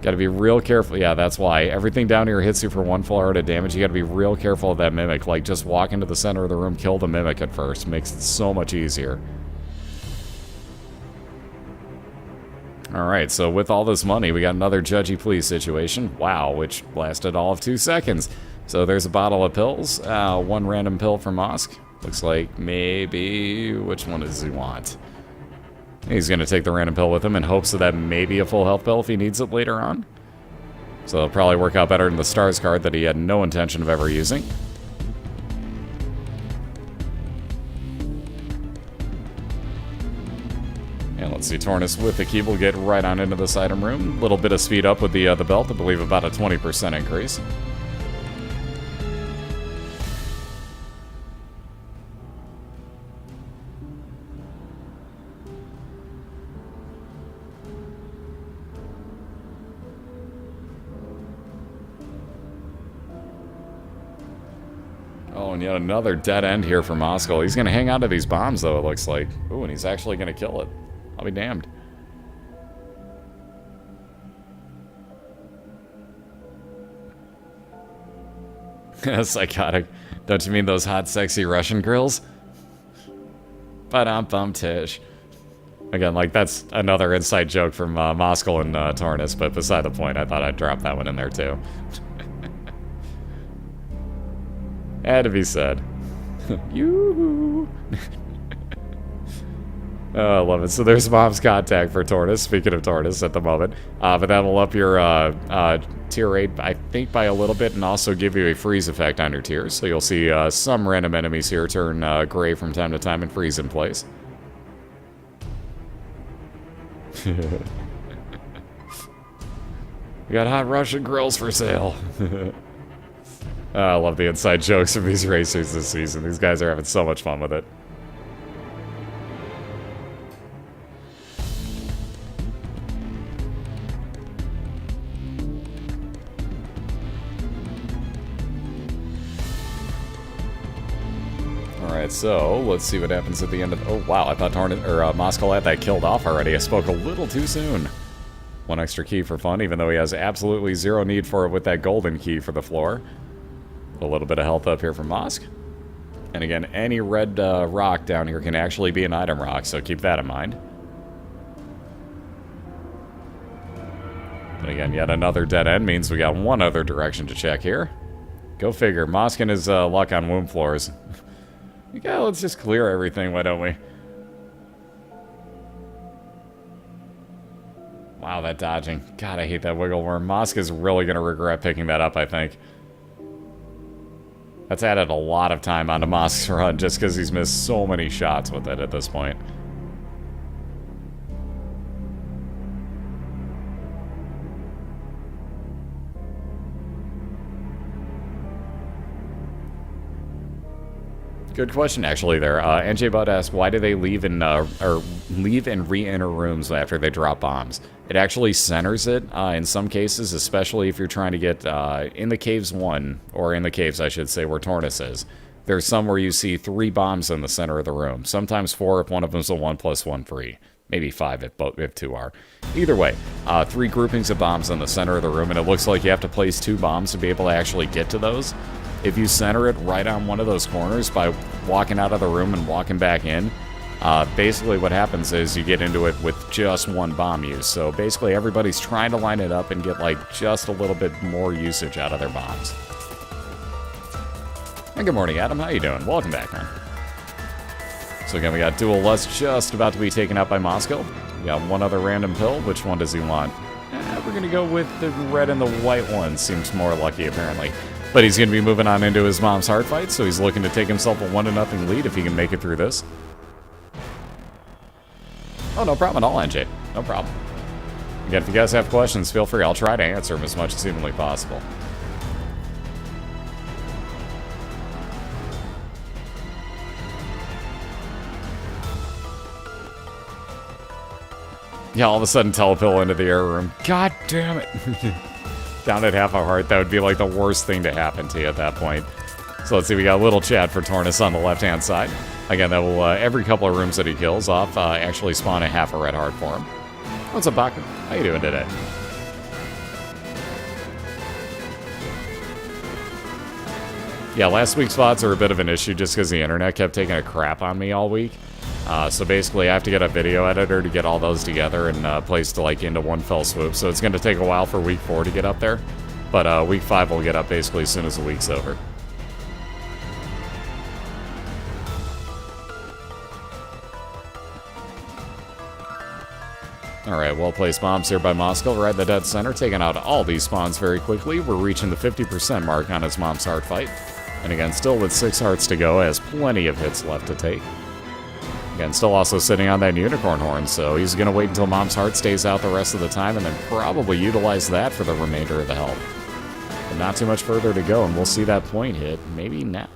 Gotta be real careful. Yeah, that's why. Everything down here hits you for 1 full heart of damage. You gotta be real careful of that Mimic. Like, just walk into the center of the room, kill the Mimic at first. Makes it so much easier. Alright, so with all this money, we got another judgy please situation. Wow, which lasted all of 2 seconds. So there's a bottle of pills. 1 random pill for Mosk. Looks like maybe... Which one does he want? He's going to take the random pill with him in hopes of that maybe a full health pill if he needs it later on. So it'll probably work out better than the stars card that he had no intention of ever using. And let's see, TorNis with the key will get right on into this item room. A little bit of speed up with the belt, I believe about a 20% increase. Oh, and yet another dead end here for Mosqiil. He's going to hang on to these bombs, though, it looks like. Ooh, and he's actually going to kill it. I'll be damned. Psychotic. Don't you mean those hot, sexy Russian girls? Ba-dum-bum tish. Again, like, that's another inside joke from Mosqiil and TorNis, but beside the point, I thought I'd drop that one in there, too. Had to be said. Yoo-hoo! Oh, I love it. So there's Mom's contact for TorNis, speaking of TorNis at the moment. But that will up your tier rate, I think, by a little bit, and also give you a freeze effect on your tiers. So you'll see some random enemies here turn gray from time to time and freeze in place. We got hot Russian grills for sale. I love the inside jokes of these racers this season. These guys are having so much fun with it. Alright, so let's see what happens at the end of... Oh, wow, I thought Mosqiil had that killed off already. I spoke a little too soon. One extra key for fun, even though he has absolutely zero need for it with that golden key for the floor. A little bit of health up here from Mosq. And again, any red rock down here can actually be an item rock, so keep that in mind. But again, yet another dead end means we got one other direction to check here. Go figure. Mosq and his luck on womb floors. Yeah, let's just clear everything, why don't we? Wow, that dodging. God, I hate that wiggle worm. Mosq is really going to regret picking that up, I think. That's added a lot of time onto Mosq's run just because he's missed so many shots with it at this point. Good question, actually. There, NJ Bud asked, why do they leave and re-enter rooms after they drop bombs? It actually centers it in some cases, especially if you're trying to get in the caves or in the caves, I should say, where TorNis is. There's some where you see 3 bombs in the center of the room. Sometimes 4 if one of them's a 1+1 free. Maybe 5 if 2 are. Either way, 3 groupings of bombs in the center of the room, and it looks like you have to place 2 bombs to be able to actually get to those. If you center it right on one of those corners by walking out of the room and walking back in, basically what happens is you get into it with just 1 bomb use. So basically everybody's trying to line it up and get like just a little bit more usage out of their bombs. And good morning, Adam. How you doing? Welcome back, man. So again, we got Dual Lust just about to be taken out by Mosqiil. We got one other random pill. Which one does he want? We're going to go with the red and the white one. Seems more lucky, apparently. But he's going to be moving on into his mom's heart fight, so he's looking to take himself a 1-0 lead if he can make it through this. Oh, no problem at all, NJ. No problem. Again, if you guys have questions, feel free. I'll try to answer them as much as humanly possible. Yeah, all of a sudden telepill into the air room. God damn it. Down at half a heart, that would be like the worst thing to happen to you at that point. So let's see, we got a little chat for TorNis on the left-hand side. Again, that will, every couple of rooms that he kills off, actually spawn a half a red heart for him. What's up, Baku? How you doing today? Yeah, last week's VODs are a bit of an issue just because the internet kept taking a crap on me all week. So basically, I have to get a video editor to get all those together and placed like into one fell swoop. So it's going to take a while for week 4 to get up there. But week 5 will get up basically as soon as the week's over. Alright, well-placed bombs here by Mosqiil right in the dead center, taking out all these spawns very quickly. We're reaching the 50% mark on his mom's heart fight. And again, still with 6 hearts to go, has plenty of hits left to take. Again, still also sitting on that unicorn horn, so he's going to wait until Mom's Heart stays out the rest of the time and then probably utilize that for the remainder of the health. But not too much further to go, and we'll see that point hit. Maybe now?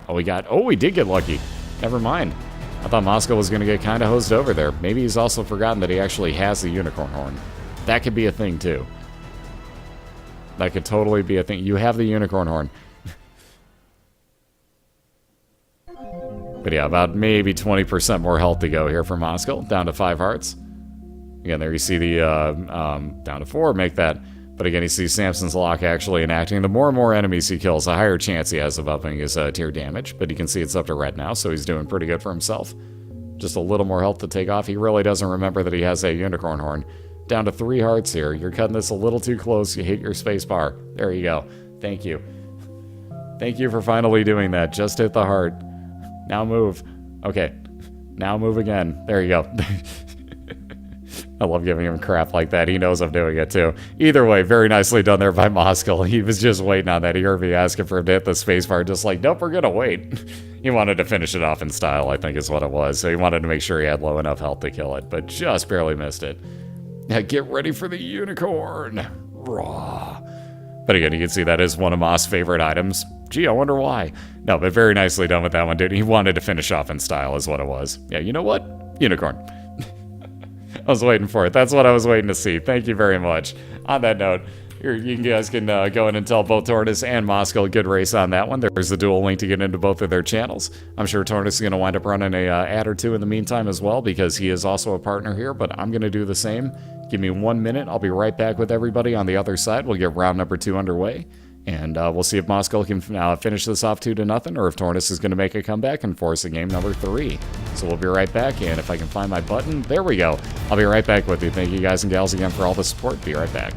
Oh, we did get lucky. Never mind. I thought Mosqiil was going to get kind of hosed over there. Maybe he's also forgotten that he actually has the unicorn horn. That could be a thing, too. That could totally be a thing. You have the unicorn horn. But yeah, about maybe 20% more health to go here for Mosqiil. Down to 5 hearts. Again, there you see the down to 4, make that. But again, you see Samson's lock actually enacting. The more and more enemies he kills, the higher chance he has of upping his tier damage. But you can see it's up to red now, so he's doing pretty good for himself. Just a little more health to take off. He really doesn't remember that he has a unicorn horn. Down to 3 hearts here. You're cutting this a little too close. You hit your space bar. There you go. Thank you. Thank you for finally doing that. Just hit the heart. Now move. Okay. Now move again. There you go. I love giving him crap like that. He knows I'm doing it too. Either way, very nicely done there by Mosqiil. He was just waiting on that. He heard me asking for him to hit the spacebar, just like, nope, we're gonna wait. He wanted to finish it off in style, I think is what it was. So he wanted to make sure he had low enough health to kill it, but just barely missed it. Now get ready for the unicorn. Raw. But again, you can see that is one of Moss' favorite items. Gee, I wonder why. No, but very nicely done with that one, dude. He wanted to finish off in style is what it was. Yeah, you know what? Unicorn. I was waiting for it. That's what I was waiting to see. Thank you very much. On that note, Here, you guys can go in and tell both TorNis and Mosqiil good race on that one. There's the dual link to get into both of their channels. I'm sure TorNis is going to wind up running a ad or two in the meantime as well, because he is also a partner here, but I'm going to do the same. Give me 1 minute. I'll be right back with everybody on the other side. We'll get round number 2 underway, and we'll see if Mosqiil can finish this off 2-0, or if TorNis is going to make a comeback and force a game number 3. So we'll be right back, and if I can find my button, there we go. I'll be right back with you. Thank you guys and gals again for all the support. Be right back.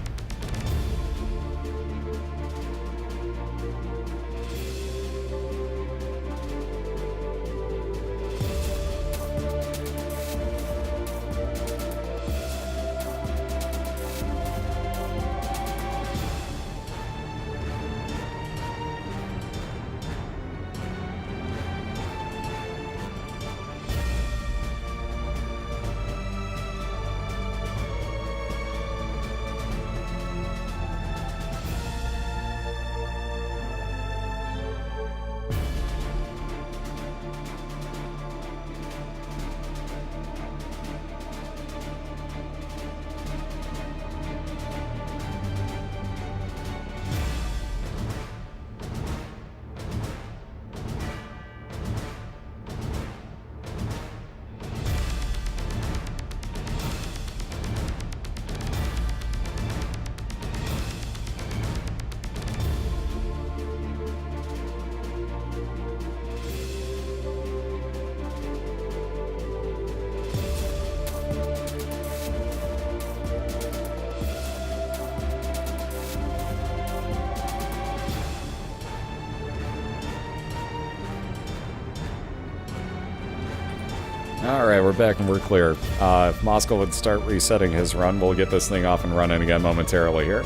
Alright, we're back and we're clear. If Mosqiil would start resetting his run, we'll get this thing off and running again momentarily here.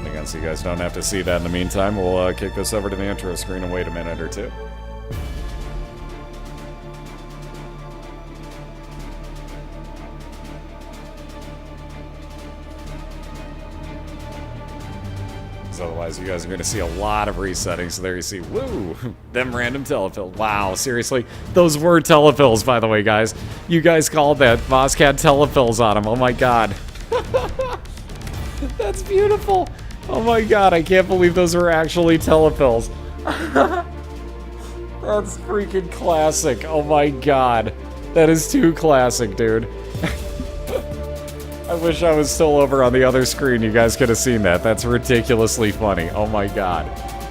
Again, so you guys don't have to see that in the meantime, we'll kick this over to the intro screen and wait a minute or two. Otherwise, you guys are going to see a lot of resetting. So there you see, woo, them random telefills. Wow, seriously? Those were telefills, by the way, guys. You guys called that. Mosk had telefills on them. Oh, my God. That's beautiful. Oh, my God. I can't believe those were actually telefills. That's freaking classic. Oh, my God. That is too classic, dude. I wish I was still over on the other screen. You guys could have seen that. That's ridiculously funny. Oh my God.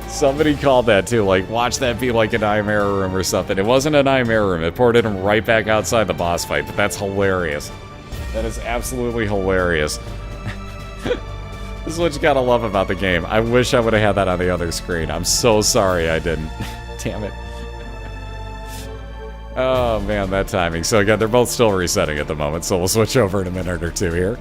Somebody called that too. Like, watch that be like an IM-error room or something. It wasn't an IM-error room. It ported him right back outside the boss fight. But that's hilarious. That is absolutely hilarious. This is what you gotta love about the game. I wish I would have had that on the other screen. I'm so sorry I didn't. Damn it. Oh man, that timing. So again, they're both still resetting at the moment, so we'll switch over in a minute or two here.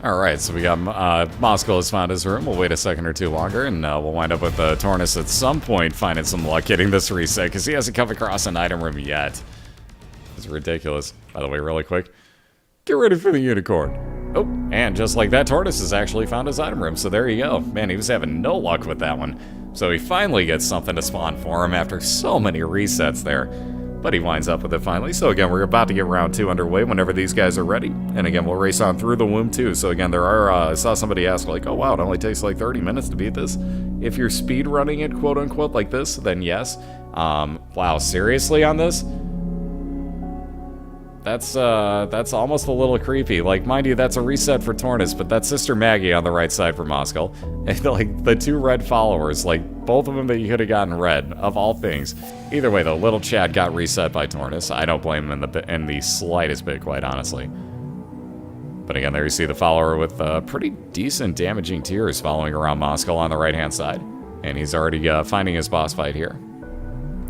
Alright, so we got Mosqiil has found his room. We'll wait a second or two longer, and we'll wind up with TorNis at some point finding some luck getting this reset, because he hasn't come across an item room yet. It's ridiculous. By the way, really quick, get ready for the unicorn. Oh, and just like that, TorNis has actually found his item room, so there you go. Man, he was having no luck with that one. So he finally gets something to spawn for him after so many resets there. But he winds up with it finally. So again, we're about to get round 2 underway whenever these guys are ready. And again, we'll race on through the womb too. So again, there are, I saw somebody ask like, oh wow, it only takes like 30 minutes to beat this. If you're speed running it, quote unquote, like this, then yes. Wow, seriously on this? That's almost a little creepy. Like, mind you, that's a reset for TorNis, but that's Sister Maggie on the right side for Mosqiil. And, like, the 2 red followers, like, both of them that you could have gotten red, of all things. Either way, though, little Chad got reset by TorNis. I don't blame him in the slightest bit, quite honestly. But again, there you see the follower with pretty decent damaging tears following around Mosqiil on the right-hand side. And he's already finding his boss fight here.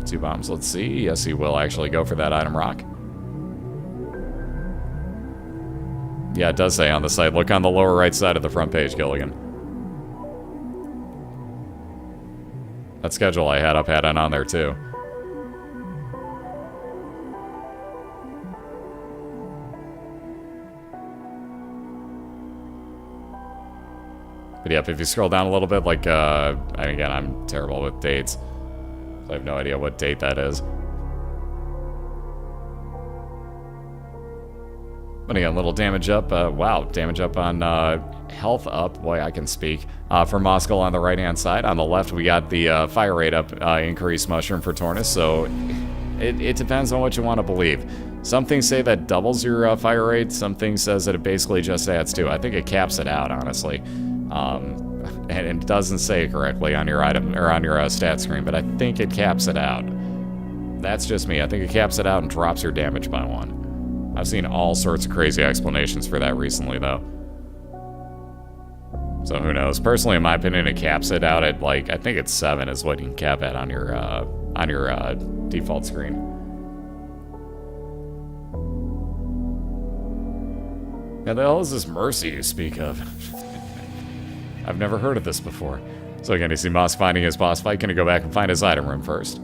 2 bombs, let's see. Yes, he will actually go for that item rock. Yeah, it does say on the site. Look on the lower right side of the front page, Gilligan. That schedule I had up had it on there, too. But yep, if you scroll down a little bit, like, again, I'm terrible with dates. So I have no idea what date that is. But again, little damage up. Wow, damage up on health up. Boy, I can speak. For Mosqiil on the right-hand side. On the left, we got the fire rate up increased mushroom for TorNis. So it depends on what you want to believe. Some things say that doubles your fire rate. Some things says that it basically just adds to. I think it caps it out, honestly. And it doesn't say it correctly on your item or on your stat screen, but I think it caps it out. That's just me. I think it caps it out and drops your damage by 1. I've seen all sorts of crazy explanations for that recently, though. So who knows? Personally, in my opinion, it caps it out at, like, I think it's 7 is what you can cap it on your default screen. Now, the hell is this mercy you speak of? I've never heard of this before. So again, you see Moss finding his boss fight. Gonna go back and find his item room first.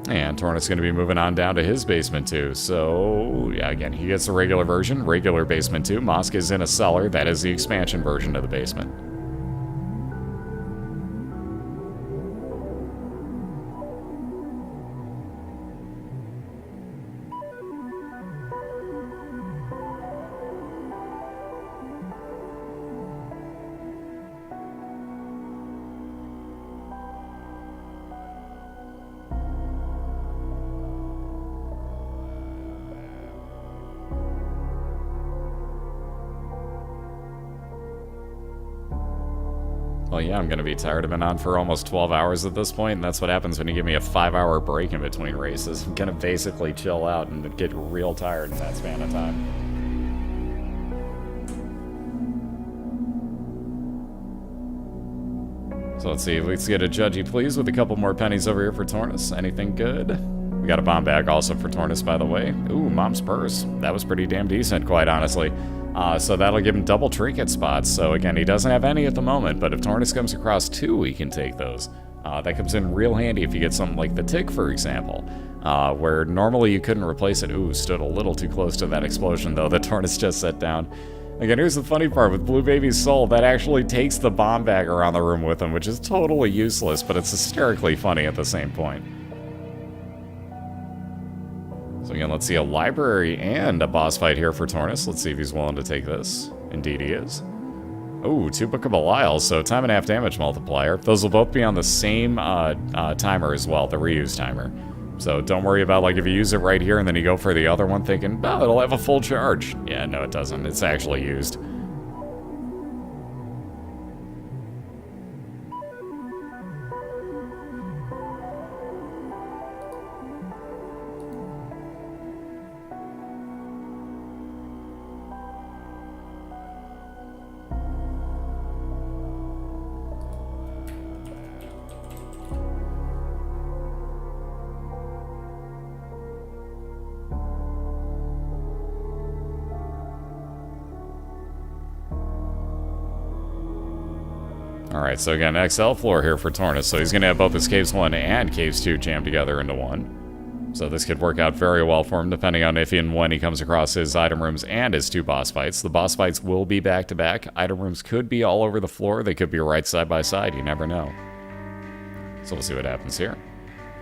And TorNis is going to be moving on down to his basement too. So, yeah, again, he gets the regular version, regular basement too. Mosqiil is in a cellar. That is the expansion version of the basement. Well, yeah, I'm going to be tired. I've been on for almost 12 hours at this point, and that's what happens when you give me a 5-hour break in between races. I'm going to basically chill out and get real tired in that span of time. So let's see, let's get a judgy please with a couple more pennies over here for TorNis. Anything good? We got a bomb bag also for TorNis, by the way. Ooh, Mom's purse. That was pretty damn decent, quite honestly. So that'll give him double trinket spots. So again, he doesn't have any at the moment, but if TorNis comes across 2, he can take those. That comes in real handy if you get something like the tick, for example, where normally you couldn't replace it. Ooh, stood a little too close to that explosion, though, that TorNis just set down. Again, here's the funny part. With Blue Baby's soul, that actually takes the bomb bag around the room with him, which is totally useless, but it's hysterically funny at the same point. So again, let's see a library and a boss fight here for TorNis. Let's see if he's willing to take this. Indeed he is. Ooh, 2 Book of BOILeR, so time and a half damage multiplier. Those will both be on the same timer as well, the reuse timer. So don't worry about, like, if you use it right here and then you go for the other one thinking, oh, it'll have a full charge. Yeah, no, it doesn't. It's actually used. Alright, so again, XL floor here for TorNis, so he's going to have both his Caves 1 and Caves 2 jammed together into one. So this could work out very well for him, depending on if and when he comes across his item rooms and his 2 boss fights. The boss fights will be back-to-back. Item rooms could be all over the floor. They could be right side by side. You never know. So we'll see what happens here.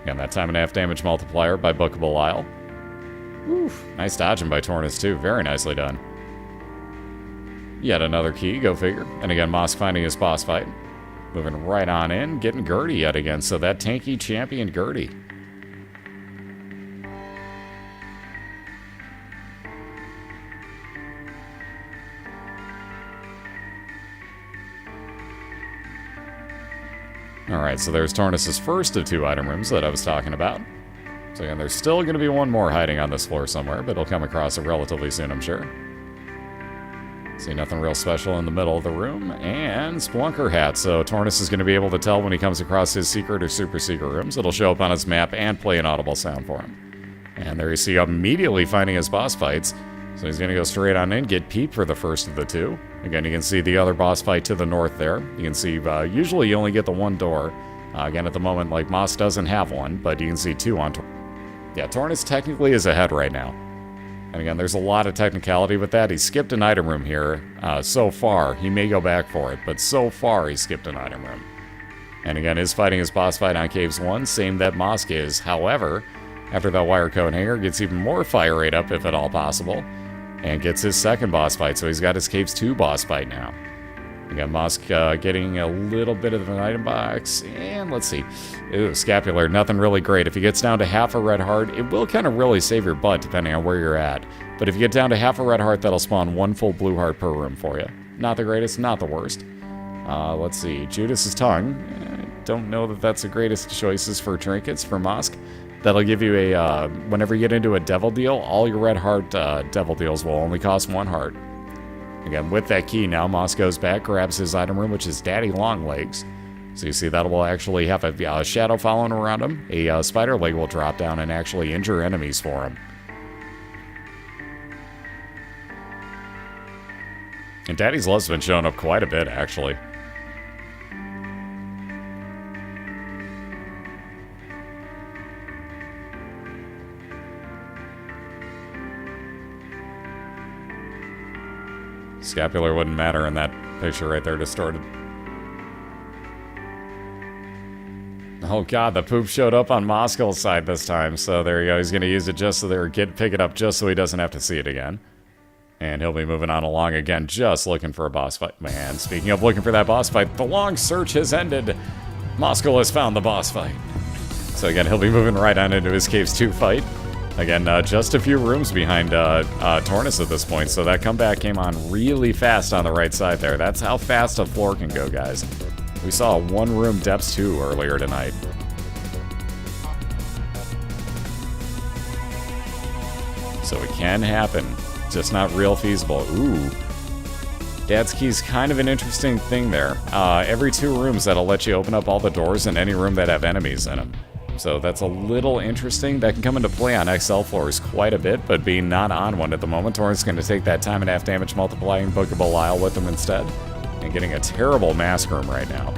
Again, that time and a half damage multiplier by Book of BOILeR. Oof, nice dodging by TorNis, too. Very nicely done. Yet another key, go figure. And again, Moss finding his boss fight. Moving right on in, getting Gertie yet again, so that tanky champion Gertie. Alright, so there's TorNis' first of 2 item rooms that I was talking about. So again, there's still going to be one more hiding on this floor somewhere, but he'll come across it relatively soon, I'm sure. See nothing real special in the middle of the room, and Splunker hat, so TorNis is going to be able to tell when he comes across his secret or super secret rooms. It'll show up on his map and play an audible sound for him. And there you see immediately finding his boss fights, so he's going to go straight on in, get Pete for the first of the 2. Again, you can see the other boss fight to the north there. You can see, usually you only get the 1 door. Again, at the moment, like, Moss doesn't have one, but you can see 2 on... Yeah, TorNis technically is ahead right now. And again, there's a lot of technicality with that. He skipped an item room here so far. He may go back for it, but so far he skipped an item room. And again, is fighting his boss fight on Caves 1, same that Mosqiil is. However, after that wire coat hanger, gets even more fire rate up, if at all possible, and gets his second boss fight, so he's got his Caves 2 boss fight now. Again, Mosqiil getting a little bit of an item box, and let's see. Ooh, Scapular, nothing really great. If he gets down to half a red heart, it will kind of really save your butt, depending on where you're at. But if you get down to half a red heart, that'll spawn one full blue heart per room for you. Not the greatest, not the worst. Let's see, Judas's Tongue. I don't know that that's the greatest choices for trinkets for Mosq. That'll give you a, whenever you get into a devil deal, all your red heart devil deals will only cost 1 heart. Again, with that key now, Mosq goes back, grabs his item room, which is Daddy Longlegs. So you see that will actually have a shadow following around him. A spider leg will drop down and actually injure enemies for him. And Daddy's Love's been showing up quite a bit, actually. Scapular wouldn't matter in that picture right there, distorted. Oh god, the poop showed up on Mosqill's side this time, so there you go. He's going to use it just so they're pick it up just so he doesn't have to see it again. And he'll be moving on along again, just looking for a boss fight. Man, speaking of looking for that boss fight, the long search has ended. Mosqiil has found the boss fight. So again, he'll be moving right on into his Caves 2 fight. Again, just a few rooms behind TorNis at this point, so that comeback came on really fast on the right side there. That's how fast a floor can go, guys. We saw a 1-room Depths 2 earlier tonight. So it can happen, just not real feasible. Ooh. Dad's Key's kind of an interesting thing there. Every 2 rooms, that'll let you open up all the doors in any room that have enemies in them. So that's a little interesting. That can come into play on XL floors quite a bit, but being not on one at the moment, TorNis is going to take that time and half damage multiplying Book of BOILeR with him instead, and getting a terrible mask room right now.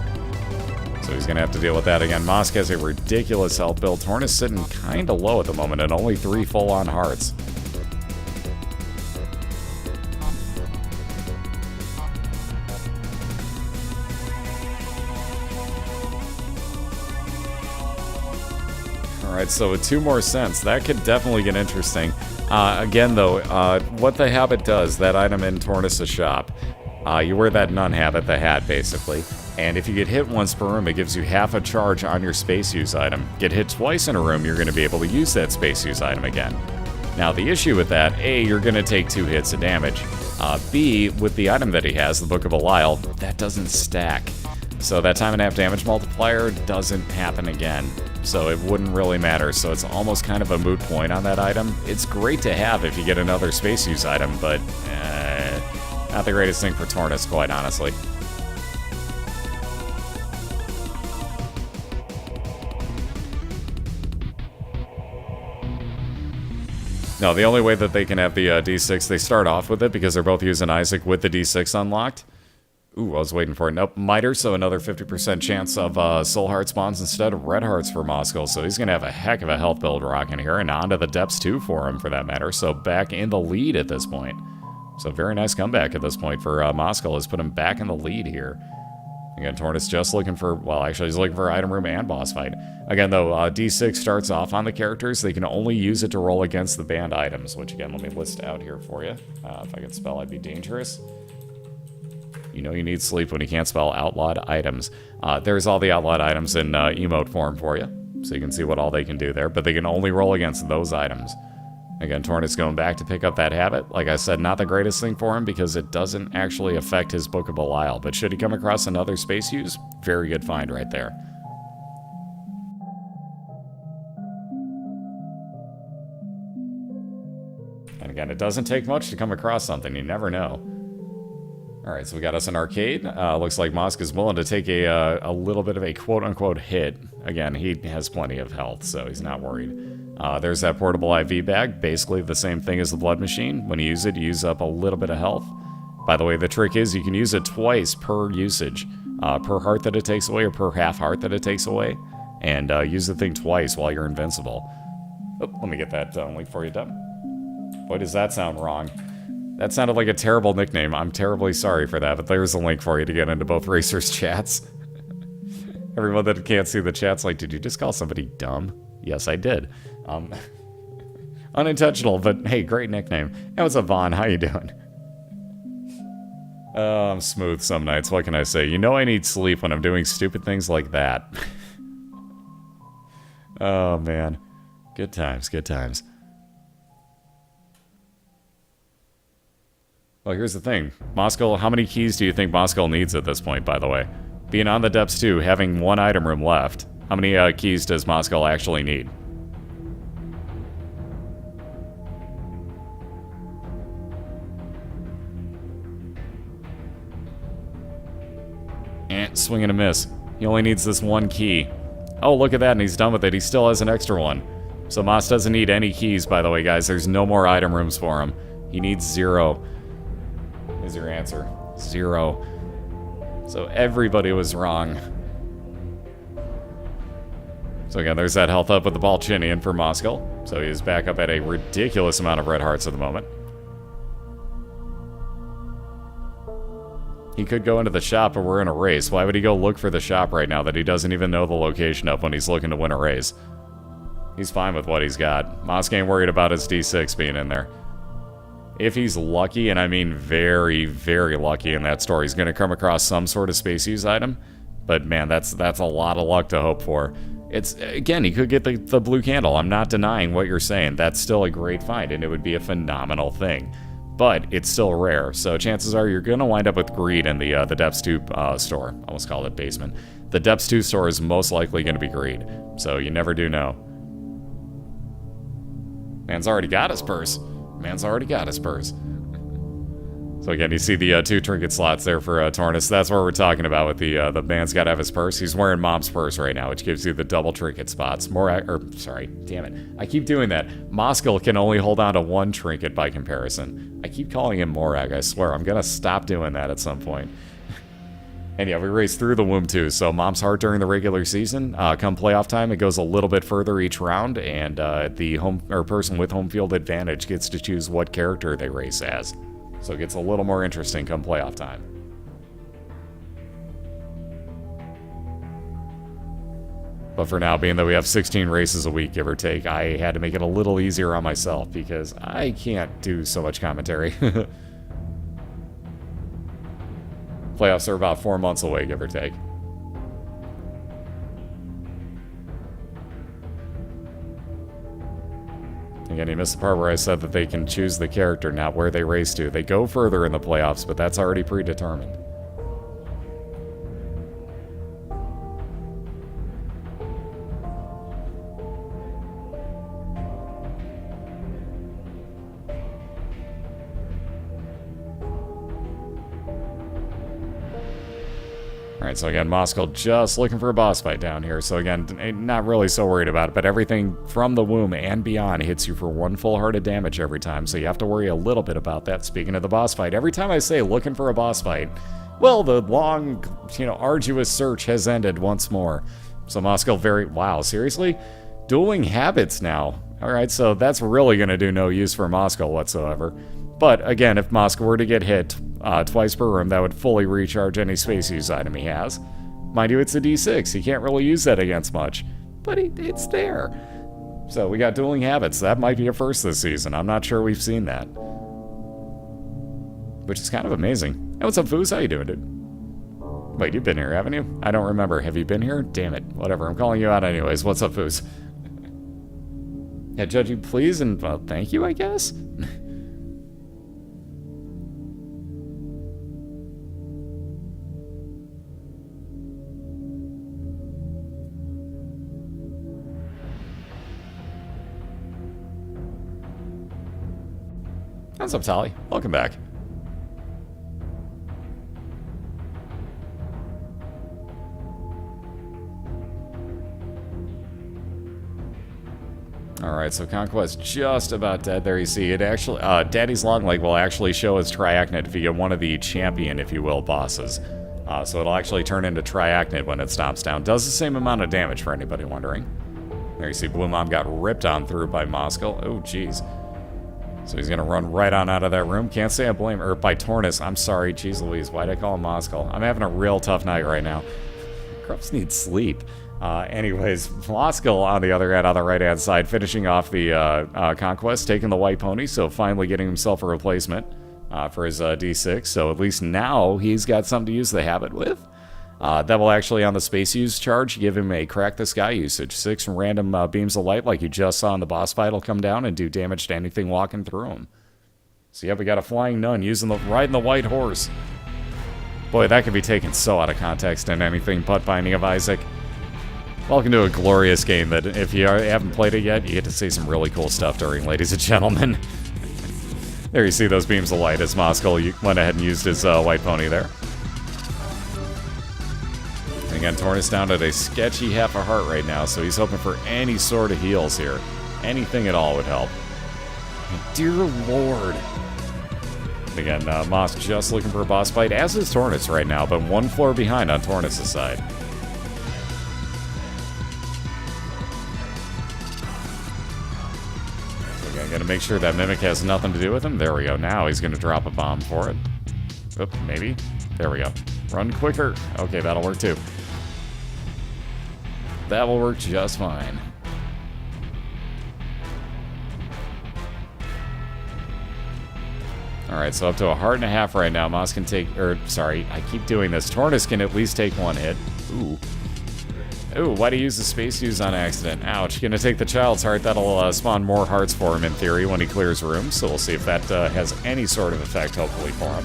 So he's going to have to deal with that again. Mosq has a ridiculous health build. TorNis sitting kind of low at the moment at only 3 full-on hearts. Alright, so with 2 more cents, that could definitely get interesting. Again, though, what the habit does, that item in TorNis' shop, you wear that nun habit, the hat, basically, and if you get hit once per room, it gives you half a charge on your space use item. Get hit twice in a room, you're going to be able to use that space use item again. Now, the issue with that, A, you're going to take 2 hits of damage. B, with the item that he has, the Book of BOILeR, that doesn't stack. So that time and a half damage multiplier doesn't happen again. So it wouldn't really matter. So it's almost kind of a moot point on that item. It's great to have if you get another space use item, but not the greatest thing for TorNis, quite honestly. No, the only way that they can have the D6, they start off with it because they're both using Isaac with the D6 unlocked. Ooh, I was waiting for it. Nope, Miter, so another 50% chance of Soul Heart spawns instead of Red Hearts for Mosqiil, so he's going to have a heck of a health build rocking here, and onto the Depths 2 for him, for that matter, so back in the lead at this point. So very nice comeback at this point for Mosqiil, has put him back in the lead here. Again, TorNis just looking for, well, actually, he's looking for item room and boss fight. Again, though, D6 starts off on the characters. They can only use it to roll against the banned items, which, again, let me list out here for you. If I could spell, I'd be dangerous. You know you need sleep when you can't spell outlawed items. There's all the outlawed items in emote form for you, so you can see what all they can do there, but they can only roll against those items. Again, TorNis going back to pick up that habit. Like I said, not the greatest thing for him because it doesn't actually affect his Book of BOILeR, but should he come across another space use, very good find right there. And again, it doesn't take much to come across something, you never know. Alright, so we got us an arcade. Looks like Mosq is willing to take a little bit of a quote-unquote hit. Again, he has plenty of health, so he's not worried. There's that portable IV bag, basically the same thing as the blood machine. When you use it, you use up a little bit of health. By the way, the trick is you can use it twice per usage. Per heart that it takes away, or per half heart that it takes away. And use the thing twice while you're invincible. Oh, let me get that link for you, Deb. Boy, does that sound wrong. That sounded like a terrible nickname. I'm terribly sorry for that, but there's a link for you to get into both racers' chats. Everyone that can't see the chat's like, did you just call somebody dumb? Yes, I did. Unintentional, but hey, great nickname. Hey, what's up, Vaughn? How you doing? I'm smooth some nights. What can I say? You know I need sleep when I'm doing stupid things like that. Oh, man. Good times, good times. Well, here's the thing. Mosqiil, how many keys do you think Mosqiil needs at this point, by the way? Being on the depths 2, having one item room left, how many keys does Mosqiil actually need? Swing and a miss. He only needs this one key. Oh, look at that, and he's done with it. He still has an extra one. So Moss doesn't need any keys, by the way, guys. There's no more item rooms for him. He needs 0. Is your answer. 0. So everybody was wrong. So again, there's that health up with the Balchinian for Mosqiil. So he is back up at a ridiculous amount of red hearts at the moment. He could go into the shop, but we're in a race. Why would he go look for the shop right now that he doesn't even know the location of when he's looking to win a race? He's fine with what he's got. Mosqiil ain't worried about his D6 being in there. If he's lucky, and I mean very, very lucky in that store, he's going to come across some sort of space use item. But man, that's a lot of luck to hope for. It's, again, he could get the blue candle. I'm not denying what you're saying. That's still a great find, and it would be a phenomenal thing. But it's still rare, so chances are you're going to wind up with greed in the Depths 2 store. I almost called it basement. The Depths 2 store is most likely going to be greed, so you never do know. Man's already got his purse. Man's already got his purse. So again, you see the 2 trinket slots there for TorNis. That's what we're talking about with the man's got to have his purse. He's wearing Mom's purse right now, which gives you the double trinket spots. Sorry, damn it. I keep doing that. Mosqiil can only hold on to 1 trinket by comparison. I keep calling him Morag, I swear. I'm going to stop doing that at some point. And yeah, we race through the womb too. So Mom's Heart during the regular season. Come playoff time, it goes a little bit further each round, and the person with home field advantage gets to choose what character they race as. So it gets a little more interesting come playoff time. But for now, being that we have 16 races a week, give or take, I had to make it a little easier on myself because I can't do so much commentary. Playoffs are about 4 months away, give or take. Again, you missed the part where I said that they can choose the character, not where they race to. They go further in the playoffs, but that's already predetermined. Alright, so again, Mosqiil just looking for a boss fight down here. So again, not really so worried about it, but everything from the womb and beyond hits you for 1 full heart of damage every time, so you have to worry a little bit about that. Speaking of the boss fight, every time I say looking for a boss fight, well, the long, arduous search has ended once more. So Mosqiil wow, seriously? Dueling habits now. Alright, so that's really going to do no use for Mosqiil whatsoever. But again, if Mosqiil were to get hit twice per room, that would fully recharge any space use item he has. Mind you, it's a D6. He can't really use that against much. But it's there. So we got dueling habits. That might be a first this season. I'm not sure we've seen that. Which is kind of amazing. Hey, what's up, Foos? How you doing, dude? Wait, you've been here, haven't you? I don't remember. Have you been here? Damn it. Whatever. I'm calling you out anyways. What's up, Foos? Yeah, Judge, you please, and well, thank you, I guess? What's up, Tali? Welcome back. Alright, so Conquest just about dead. There you see it actually, Daddy's Longleg will actually show as Triachnid if you get one of the champion, if you will, bosses. So it'll actually turn into Triachnid when it stomps down. Does the same amount of damage for anybody wondering. There you see Blue Mom got ripped on through by Mosqiil. Oh, jeez. So he's going to run right on out of that room. Can't say I blame her. By TorNis. I'm sorry. Jeez Louise. Why'd I call him Mosqiil? I'm having a real tough night right now. Krups need sleep. Anyways, Mosqiil on the other hand, on the right-hand side, finishing off the conquest, taking the white pony, so finally getting himself a replacement for his D6. So at least now he's got something to use the habit with. That will actually, on the space use charge, give him a crack the sky usage. 6 random beams of light, like you just saw in the boss fight, will come down and do damage to anything walking through him. So yeah, we got a flying nun riding the white horse. Boy, that could be taken so out of context in anything but Binding of Isaac. Welcome to a glorious game that, if you haven't played it yet, you get to see some really cool stuff during, ladies and gentlemen. There you see those beams of light as Mosqiil went ahead and used his white pony there. And again, TorNis down at a sketchy half a heart right now, so he's hoping for any sort of heals here. Anything at all would help. And dear Lord. And again, Moss just looking for a boss fight, as is TorNis right now, but one floor behind on TorNis' side. So again, gotta make sure that Mimic has nothing to do with him. There we go. Now he's gonna drop a bomb for it. Oop, maybe. There we go. Run quicker. Okay, that'll work too. That will work just fine. Alright, so up to a heart and a half right now. Moss can take, sorry, I keep doing this. TorNis can at least take one hit. Ooh. Ooh, why'd he use the space use on accident? Ouch. Gonna take the child's heart. That'll spawn more hearts for him in theory when he clears rooms. So we'll see if that has any sort of effect, hopefully, for him.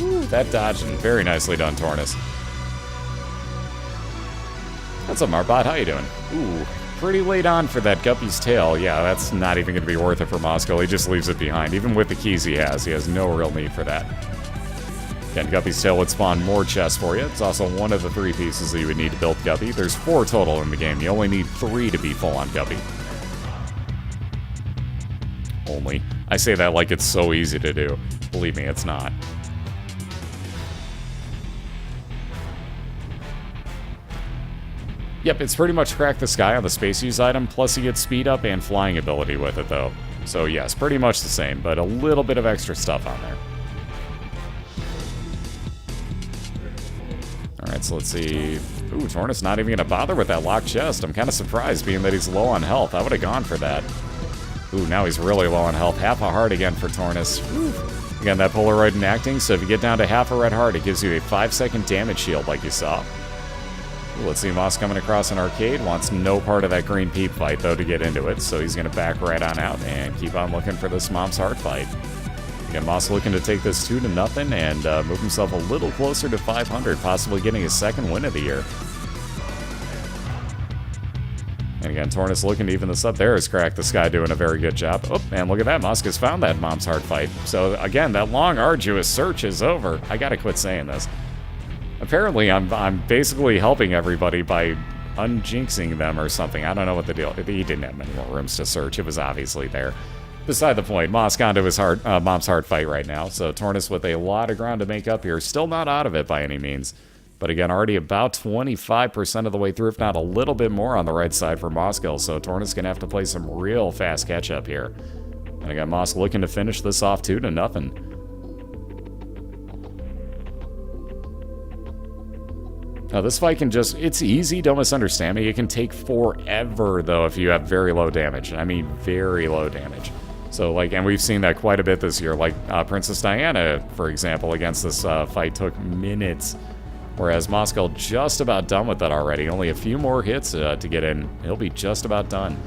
Ooh, that dodged and very nicely done, TorNis. What's up, Marbot? How you doing? Ooh, pretty late on for that Guppy's tail. Yeah, that's not even going to be worth it for Mosqiil. He just leaves it behind. Even with the keys he has no real need for that. Again, Guppy's tail would spawn more chests for you. It's also one of the 3 pieces that you would need to build Guppy. There's 4 total in the game. You only need 3 to be full on Guppy. Only. I say that like it's so easy to do. Believe me, it's not. Yep, it's pretty much crack the sky on the space use item, plus you get speed up and flying ability with it, though. So yes, pretty much the same, but a little bit of extra stuff on there. Alright, so let's see. Ooh, TorNis not even going to bother with that locked chest. I'm kind of surprised, being that he's low on health. I would have gone for that. Ooh, now he's really low on health. Half a heart again for TorNis. Ooh. Again, that Polaroid in acting, so if you get down to half a red heart, it gives you a 5-second damage shield like you saw. Ooh, let's see, Moss coming across an arcade. Wants no part of that green peep fight, though, to get into it, so he's going to back right on out and keep on looking for this Mom's Heart fight. Again, Moss looking to take this 2-0 and move himself a little closer to 500, possibly getting his 2nd win of the year. And again, TorNis looking to even this up. There is Crack the Sky doing a very good job. Oh, and look at that. Moss has found that Mom's Heart fight. So again, that long, arduous search is over. I gotta quit saying this. Apparently, I'm basically helping everybody by unjinxing them or something. I don't know what the deal. He didn't have many more rooms to search. It was obviously there. Beside the point, Moss gone to his Mom's Heart fight right now. So TorNis with a lot of ground to make up here. Still not out of it by any means. But again, already about 25% of the way through, if not a little bit more on the right side for Mosqiil. So TorNis going to have to play some real fast catch-up here. And again, Moss looking to finish this off 2-0. Now, this fight can just, it's easy, don't misunderstand me. It can take forever, though, if you have very low damage. I mean, very low damage. So, like, and we've seen that quite a bit this year. Like, Princess Diana, for example, against this fight took minutes. Whereas Mosqiil just about done with that already. Only a few more hits to get in. He'll be just about done.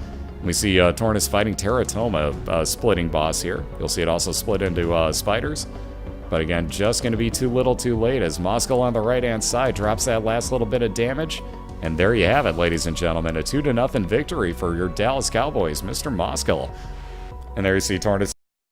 We see TorNis fighting Teratoma, splitting boss here. You'll see it also split into spiders. But again, just going to be too little too late as Mosqiil on the right-hand side drops that last little bit of damage. And there you have it, ladies and gentlemen. A 2-0 victory for your Dallas Cowboys, Mr. Mosqiil. And there you see TorNis